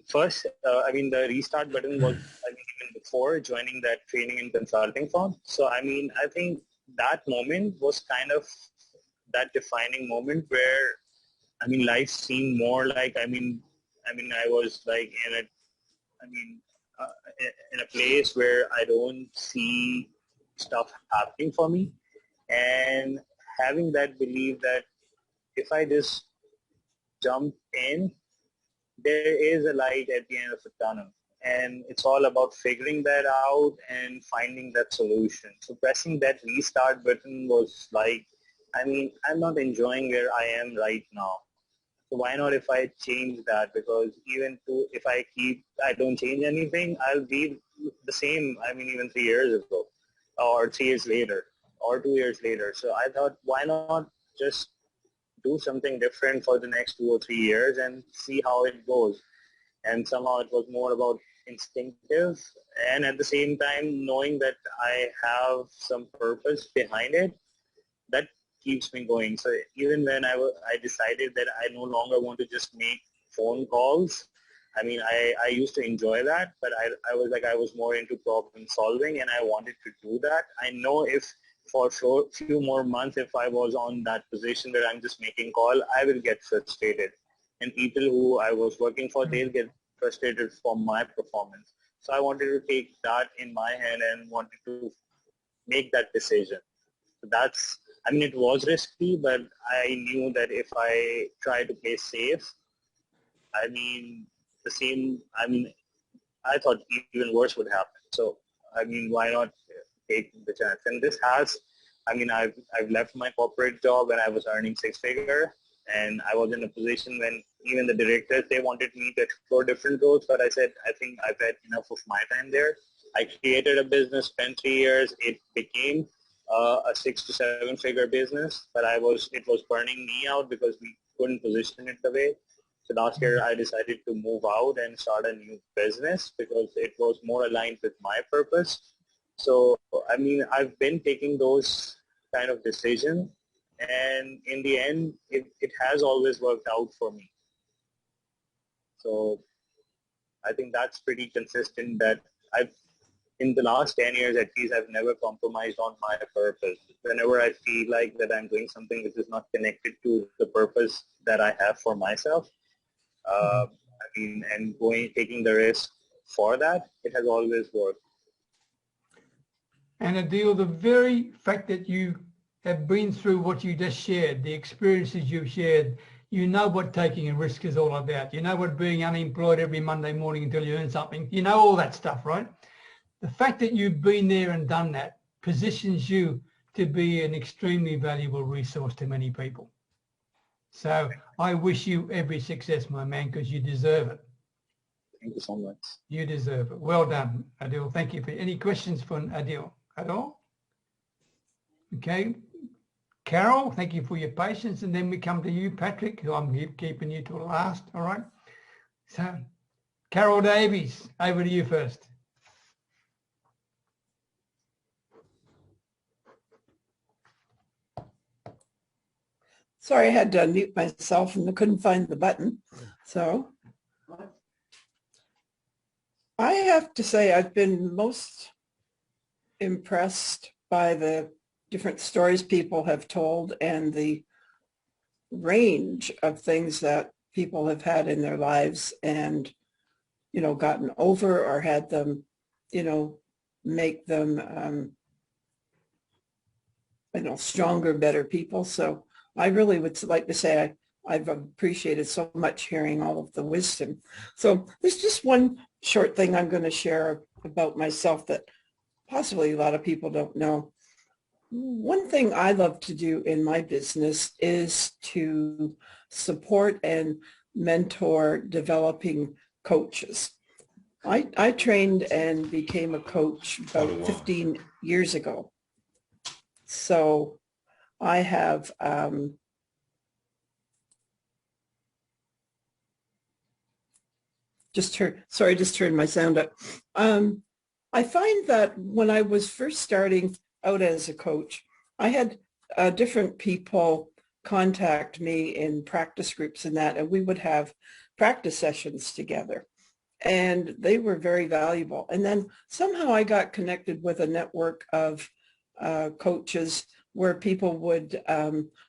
[SPEAKER 8] first, the restart button was, even before joining that training and consulting firm. So, I think that moment was kind of that defining moment where, life seemed more like, I was like in a place where I don't see stuff happening for me, and having that belief that if I just jump in, there is a light at the end of the tunnel, and it's all about figuring that out and finding that solution. So pressing that restart button was like, I'm not enjoying where I am right now. So why not if I change that? Because if I don't change anything, I'll be the same, even 3 years ago, or 3 years later, or 2 years later. So I thought, why not just do something different for the next 2 or 3 years and see how it goes. And somehow it was more about instinctive, and at the same time knowing that I have some purpose behind it, that keeps me going. So even when I decided that I no longer want to just make phone calls, I used to enjoy that, but I was more into problem solving, and I wanted to do that. I know if for sure few more months, if I was on that position where I'm just making call, I will get frustrated. And people who I was working for, they'll get frustrated from my performance. So I wanted to take that in my hand and wanted to make that decision. So that's, it was risky, but I knew that if I try to play safe, I thought even worse would happen. So, why not take the chance? And this has, I've left my corporate job and I was earning 6-figure, and I was in a position when even the directors, they wanted me to explore different roles, but I said, I think I've had enough of my time there. I created a business, spent 3 years. It became a 6 to 7-figure business, but it was burning me out because we couldn't position it the way. So last year I decided to move out and start a new business because it was more aligned with my purpose. So, I've been taking those kind of decision. And in the end, it has always worked out for me. So I think that's pretty consistent, that in the last 10 years at least, I've never compromised on my purpose. Whenever I feel like that I'm doing something which is not connected to the purpose that I have for myself, and taking the risk for that, it has always worked.
[SPEAKER 1] And Adeel, the very fact that you have been through what you just shared, the experiences you've shared, you know what taking a risk is all about. You know what being unemployed every Monday morning until you earn something. You know all that stuff, right? The fact that you've been there and done that positions you to be an extremely valuable resource to many people. So I wish you every success, my man, because you deserve it.
[SPEAKER 8] Thank you so much.
[SPEAKER 1] You deserve it. Well done, Adeel. Thank you. For any questions for Adeel at all? Okay. Carol, thank you for your patience. And then we come to you, Patrick, who I'm keeping you till last. All right. So Carol Davies, over to you first.
[SPEAKER 17] Sorry, I had to unmute myself and I couldn't find the button. So I have to say I've been most impressed by the different stories people have told and the range of things that people have had in their lives and, you know, gotten over or had them, you know, make them, you know, stronger, better people. So I really would like to say I've appreciated so much hearing all of the wisdom. So there's just one short thing I'm going to share about myself that possibly a lot of people don't know. One thing I love to do in my business is to support and mentor developing coaches. I trained and became a coach about 15 years ago. So I have just turned my sound up. I find that when I was first starting out as a coach, I had different people contact me in practice groups and that, and we would have practice sessions together. And they were very valuable. And then somehow I got connected with a network of coaches where people would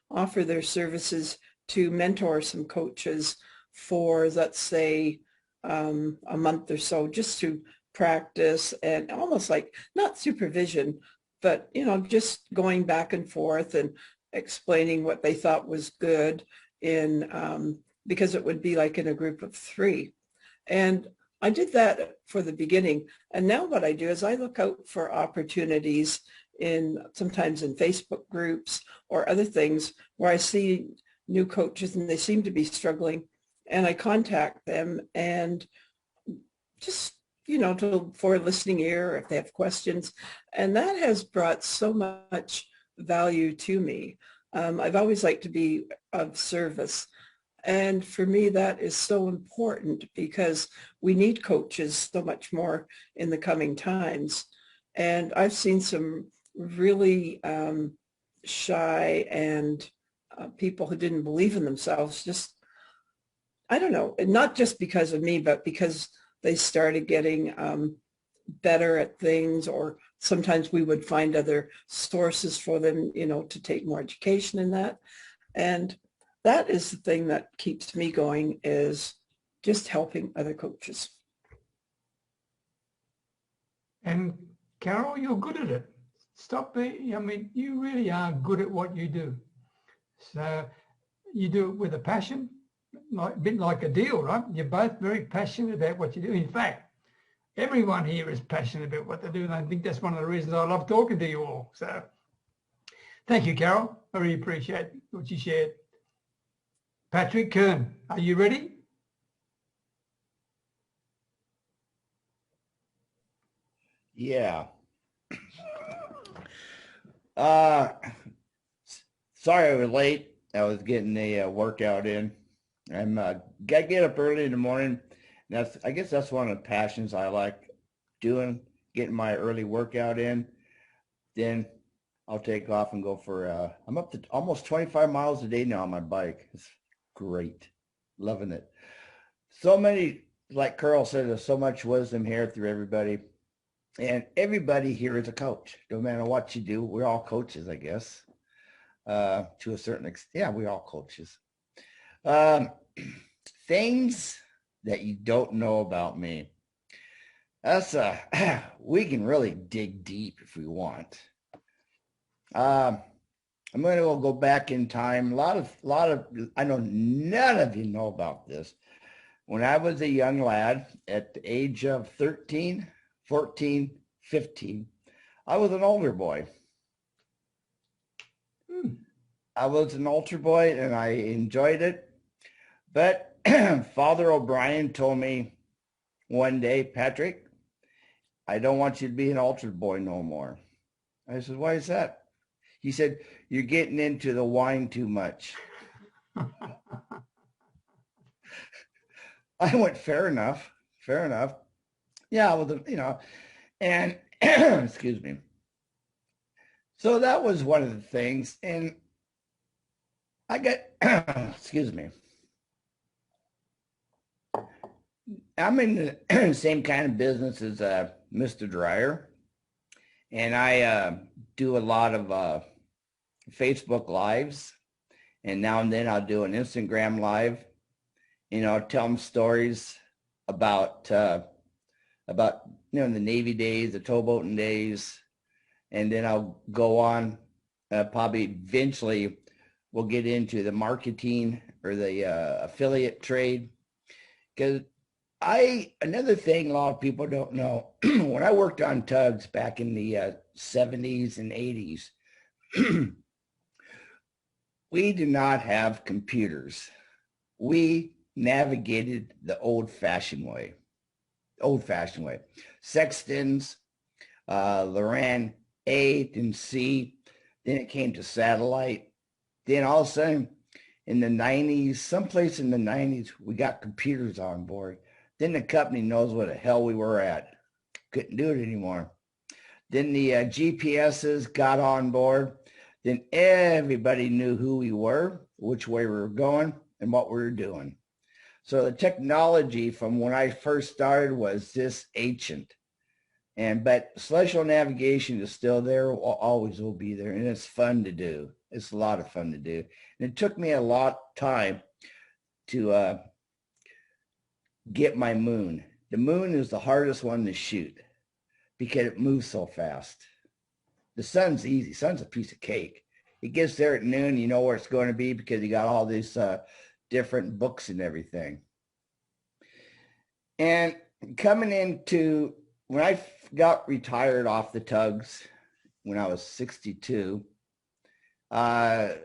[SPEAKER 17] offer their services to mentor some coaches for, let's say, a month or so, just to practice and almost like not supervision, but, you know, just going back and forth and explaining what they thought was good in, because it would be like in a group of 3. And I did that for the beginning. And now what I do is I look out for opportunities sometimes in Facebook groups or other things where I see new coaches and they seem to be struggling, and I contact them and just, you know, for a listening ear if they have questions. And that has brought so much value to me. I've always liked to be of service. And for me, that is so important because we need coaches so much more in the coming times. And I've seen some really shy and people who didn't believe in themselves, just, I don't know, and not just because of me, but because they started getting better at things, or sometimes we would find other sources for them, you know, to take more education in that. And that is the thing that keeps me going, is just helping other coaches.
[SPEAKER 1] And Carol, you're good at it. Stop being, I mean, you really are good at what you do. So you do it with a passion, like, a bit like Adeel, right? You're both very passionate about what you do. In fact, everyone here is passionate about what they do, and I think that's one of the reasons I love talking to you all. So thank you, Carol. I really appreciate what you shared. Patrick, Kern, are you ready?
[SPEAKER 18] Yeah. Sorry I was late. I was getting a workout in. I'm gotta get up early in the morning. I guess that's one of the passions I like doing, getting my early workout in. Then I'll take off and go for, I'm up to almost 25 miles a day now on my bike. It's great. Loving it. So many, like Carl said, there's so much wisdom here through everybody. And everybody here is a coach. No matter what you do, we're all coaches, I guess. To a certain extent. Yeah, we're all coaches. Things that you don't know about me. That's we can really dig deep if we want. I'm going to go back in time. A lot of, I know none of you know about this. When I was a young lad at the age of 13, 14, 15, I was an altar boy. I was an altar boy and I enjoyed it. But Father O'Brien told me one day, Patrick, I don't want you to be an altar boy no more. I said, why is that? He said, you're getting into the wine too much. I went, fair enough, fair enough. Yeah, well, you know, and excuse me. So that was one of the things. And I got, excuse me. I'm in the same kind of business as Mr. Dryer. And I do a lot of Facebook Lives. And now and then I'll do an Instagram Live. You know, tell them stories about you know, the Navy days, the towboating days. And then I'll go on, probably eventually we'll get into the marketing or the affiliate trade. Because another thing a lot of people don't know, when I worked on tugs back in the 70s and 80s, we did not have computers. We navigated the old-fashioned way. Sextants, Loran A and C, then it came to satellite. Then all of a sudden, in the 90s, someplace in the 90s, we got computers on board. Then the company knows what the hell we were at. Couldn't do it anymore. Then the GPSs got on board. Then everybody knew who we were, which way we were going, and what we were doing. So the technology from when I first started was this ancient. But celestial navigation is still there, always will be there, and it's fun to do. It's a lot of fun to do. And it took me a lot of time to get my moon. The moon is the hardest one to shoot because it moves so fast. The sun's easy. Sun's a piece of cake. It gets there at noon, you know where it's going to be because you got all these different books and everything. And coming into, when I got retired off the tugs when I was 62, I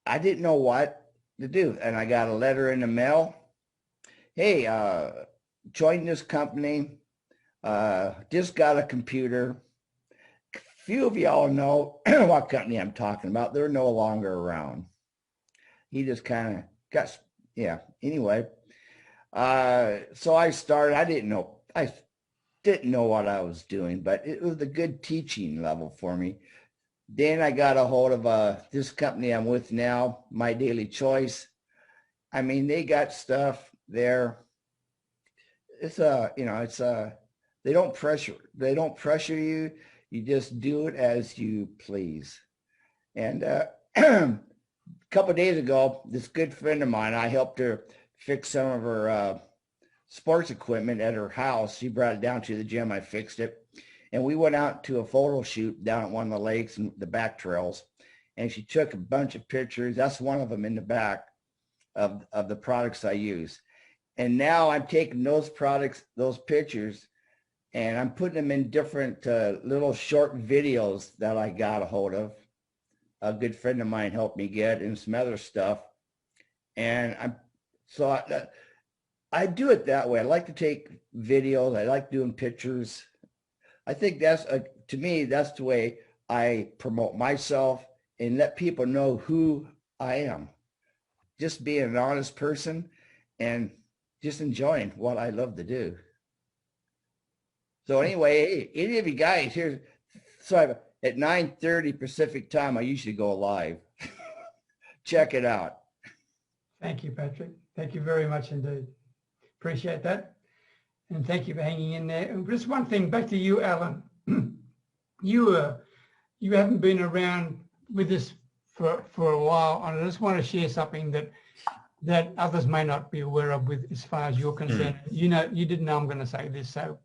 [SPEAKER 18] didn't know what to do. And I got a letter in the mail. Hey, join this company. Just got a computer. Few of y'all know what company I'm talking about. They're no longer around. He just kind of got, yeah, anyway. So I started, I didn't know what I was doing, but it was a good teaching level for me. Then I got a hold of this company I'm with now, My Daily Choice. I mean, they got stuff there. It's you know, it's they don't pressure you. You just do it as you please. And a couple of days ago, this good friend of mine, I helped her fix some of her sports equipment at her house. She brought it down to the gym. I fixed it. And we went out to a photo shoot down at one of the lakes and the back trails. And she took a bunch of pictures. That's one of them in the back of the products I use. And now I'm taking those products, those pictures, and I'm putting them in different little short videos that I got a hold of. A good friend of mine helped me get, and some other stuff. And I do it that way. I like to take videos. I like doing pictures. I think that's, to me, that's the way I promote myself and let people know who I am. Just being an honest person and just enjoying what I love to do. So anyway, any of you guys here, so at 9:30 Pacific time, I usually go live. Check it out.
[SPEAKER 1] Thank you, Patrick. Thank you very much indeed. Appreciate that. And thank you for hanging in there. And just one thing, back to you, Alan. You haven't been around with us for a while, and I just want to share something that others may not be aware of with as far as you're concerned. You know, you didn't know I'm going to say this, so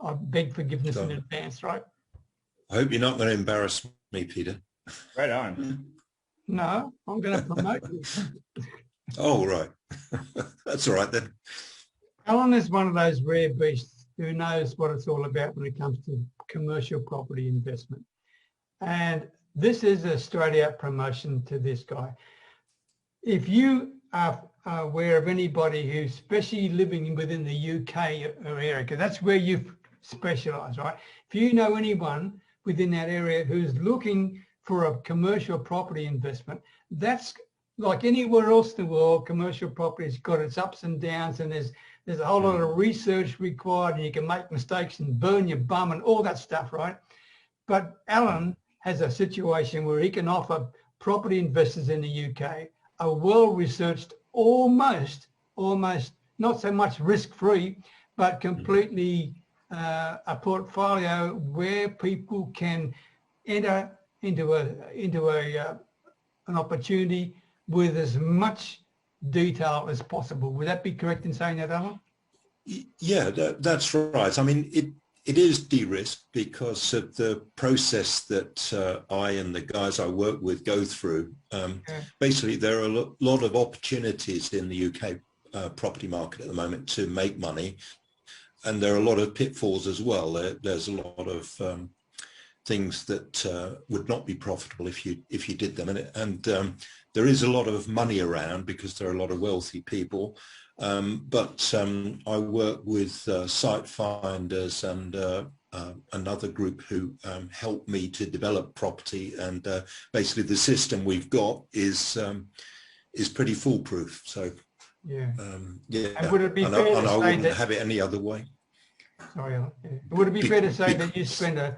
[SPEAKER 1] I beg forgiveness in advance, right?
[SPEAKER 3] I hope you're not going to embarrass me, Peter.
[SPEAKER 18] Right on.
[SPEAKER 1] No, I'm going to promote you.
[SPEAKER 3] Oh, right. That's all right then.
[SPEAKER 1] Alan is one of those rare beasts who knows what it's all about when it comes to commercial property investment. And this is a straight out promotion to this guy. If you are aware of anybody who's especially living within the UK area, because that's where you specialise, right? If you know anyone within that area who's looking for a commercial property investment, that's like anywhere else in the world. Commercial property's got its ups and downs, and there's a whole lot of research required, and you can make mistakes and burn your bum and all that stuff, right? But Alan has a situation where he can offer property investors in the UK a well-researched, almost not so much risk-free, but completely a portfolio where people can enter into an opportunity with as much detail as possible. Would that be correct in saying that, Alan?
[SPEAKER 3] Yeah, that's right. I mean, it is de-risked because of the process that I and the guys I work with go through. Basically, there are a lot of opportunities in the UK property market at the moment to make money, and there are a lot of pitfalls as well. There's a lot of things that would not be profitable if you did them, and there is a lot of money around because there are a lot of wealthy people. But I work with site finders and another group who help me to develop property, and basically the system we've got is pretty foolproof. So yeah,
[SPEAKER 1] And would it be fair to
[SPEAKER 3] I
[SPEAKER 1] say
[SPEAKER 3] wouldn't
[SPEAKER 1] that,
[SPEAKER 3] have it any other way.
[SPEAKER 1] Sorry, Alan. Would it be fair to say that you spend a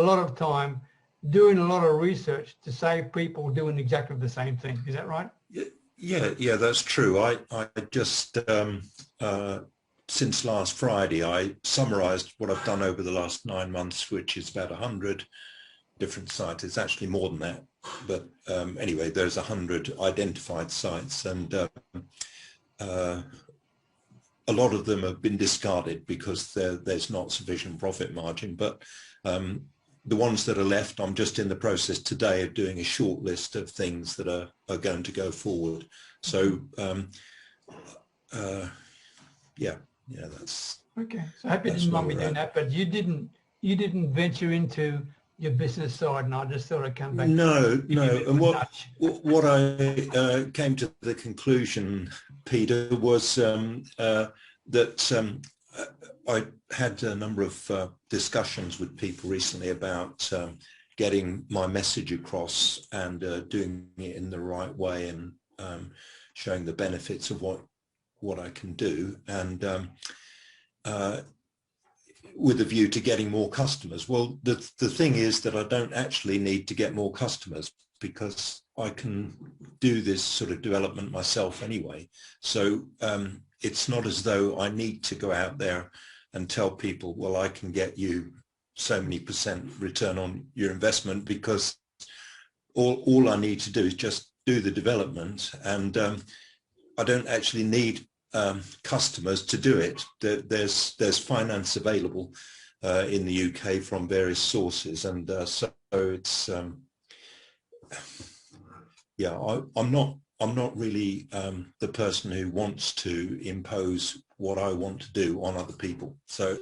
[SPEAKER 1] lot of time doing a lot of research to save people doing exactly the same thing? Is that right?
[SPEAKER 3] Yeah, that's true. I just, since last Friday, I summarized what I've done over the last 9 months, which is about 100 different sites. It's actually more than that. But anyway, there's 100 identified sites, and a lot of them have been discarded because there's not sufficient profit margin. But the ones that are left, I'm just in the process today of doing a short list of things that are going to go forward. So yeah, that's
[SPEAKER 1] okay. So I hope you didn't mind me doing that, but you didn't venture into your business side, and I just thought I'd come back.
[SPEAKER 3] No. And what I came to the conclusion, Peter, was that I had a number of discussions with people recently about getting my message across and doing it in the right way, and showing the benefits of what I can do, and with a view to getting more customers. Well, the thing is that I don't actually need to get more customers because I can do this sort of development myself anyway. So it's not as though I need to go out there and tell people, well, I can get you so many % return on your investment, because all I need to do is just do the development, and I don't actually need customers to do it. There's finance available in the UK from various sources, and so it's yeah. I'm not really the person who wants to impose what I want to do on other people. So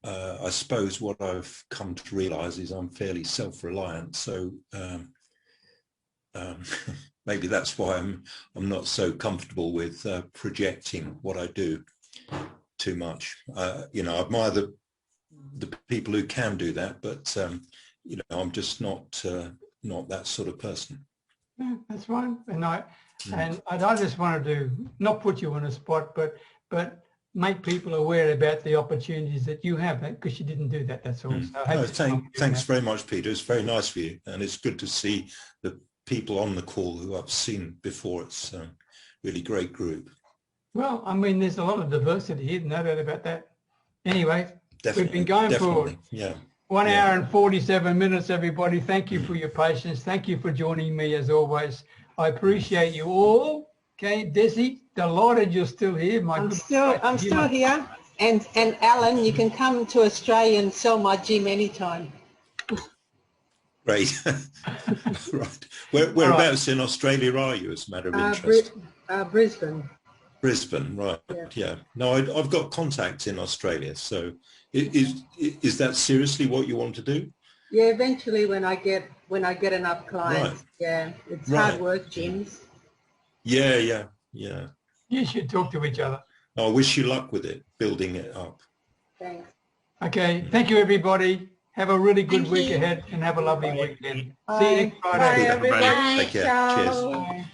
[SPEAKER 3] I suppose what I've come to realize is I'm fairly self-reliant. So maybe that's why I'm not so comfortable with projecting what I do too much. You know, I admire the people who can do that, but you know, I'm just not that sort of person.
[SPEAKER 1] Yeah, that's fine. And I just wanted to not put you on a spot, but make people aware about the opportunities that you have, because you didn't do that, that's all. So
[SPEAKER 3] thanks very much, Peter. It's very nice of you, and it's good to see the people on the call who I've seen before. It's a really great group.
[SPEAKER 1] Well, I mean, there's a lot of diversity here, no doubt about that. Anyway, we've been going for 1 hour and 47 minutes, everybody. Thank you for your patience. Thank you for joining me as always. I appreciate you all. Okay, Desi, delighted you're still here.
[SPEAKER 6] I'm still here. And Alan, you can come to Australia and sell my gym anytime.
[SPEAKER 3] Great. Right. Whereabouts in Australia are you, as a matter of interest?
[SPEAKER 6] Brisbane.
[SPEAKER 3] Brisbane, right? Yeah. No, I've got contacts in Australia. So, is that seriously what you want to do?
[SPEAKER 6] Yeah, eventually when I get enough clients. Right. Yeah, it's hard work, gyms.
[SPEAKER 3] Yeah.
[SPEAKER 1] You should talk to each other.
[SPEAKER 3] I wish you luck with it, building it up.
[SPEAKER 6] Thanks.
[SPEAKER 1] Okay, thank you, everybody. Have a really good week ahead and have a lovely weekend. See you next Friday.
[SPEAKER 3] Bye, everybody. Take care. Cheers.
[SPEAKER 6] Bye.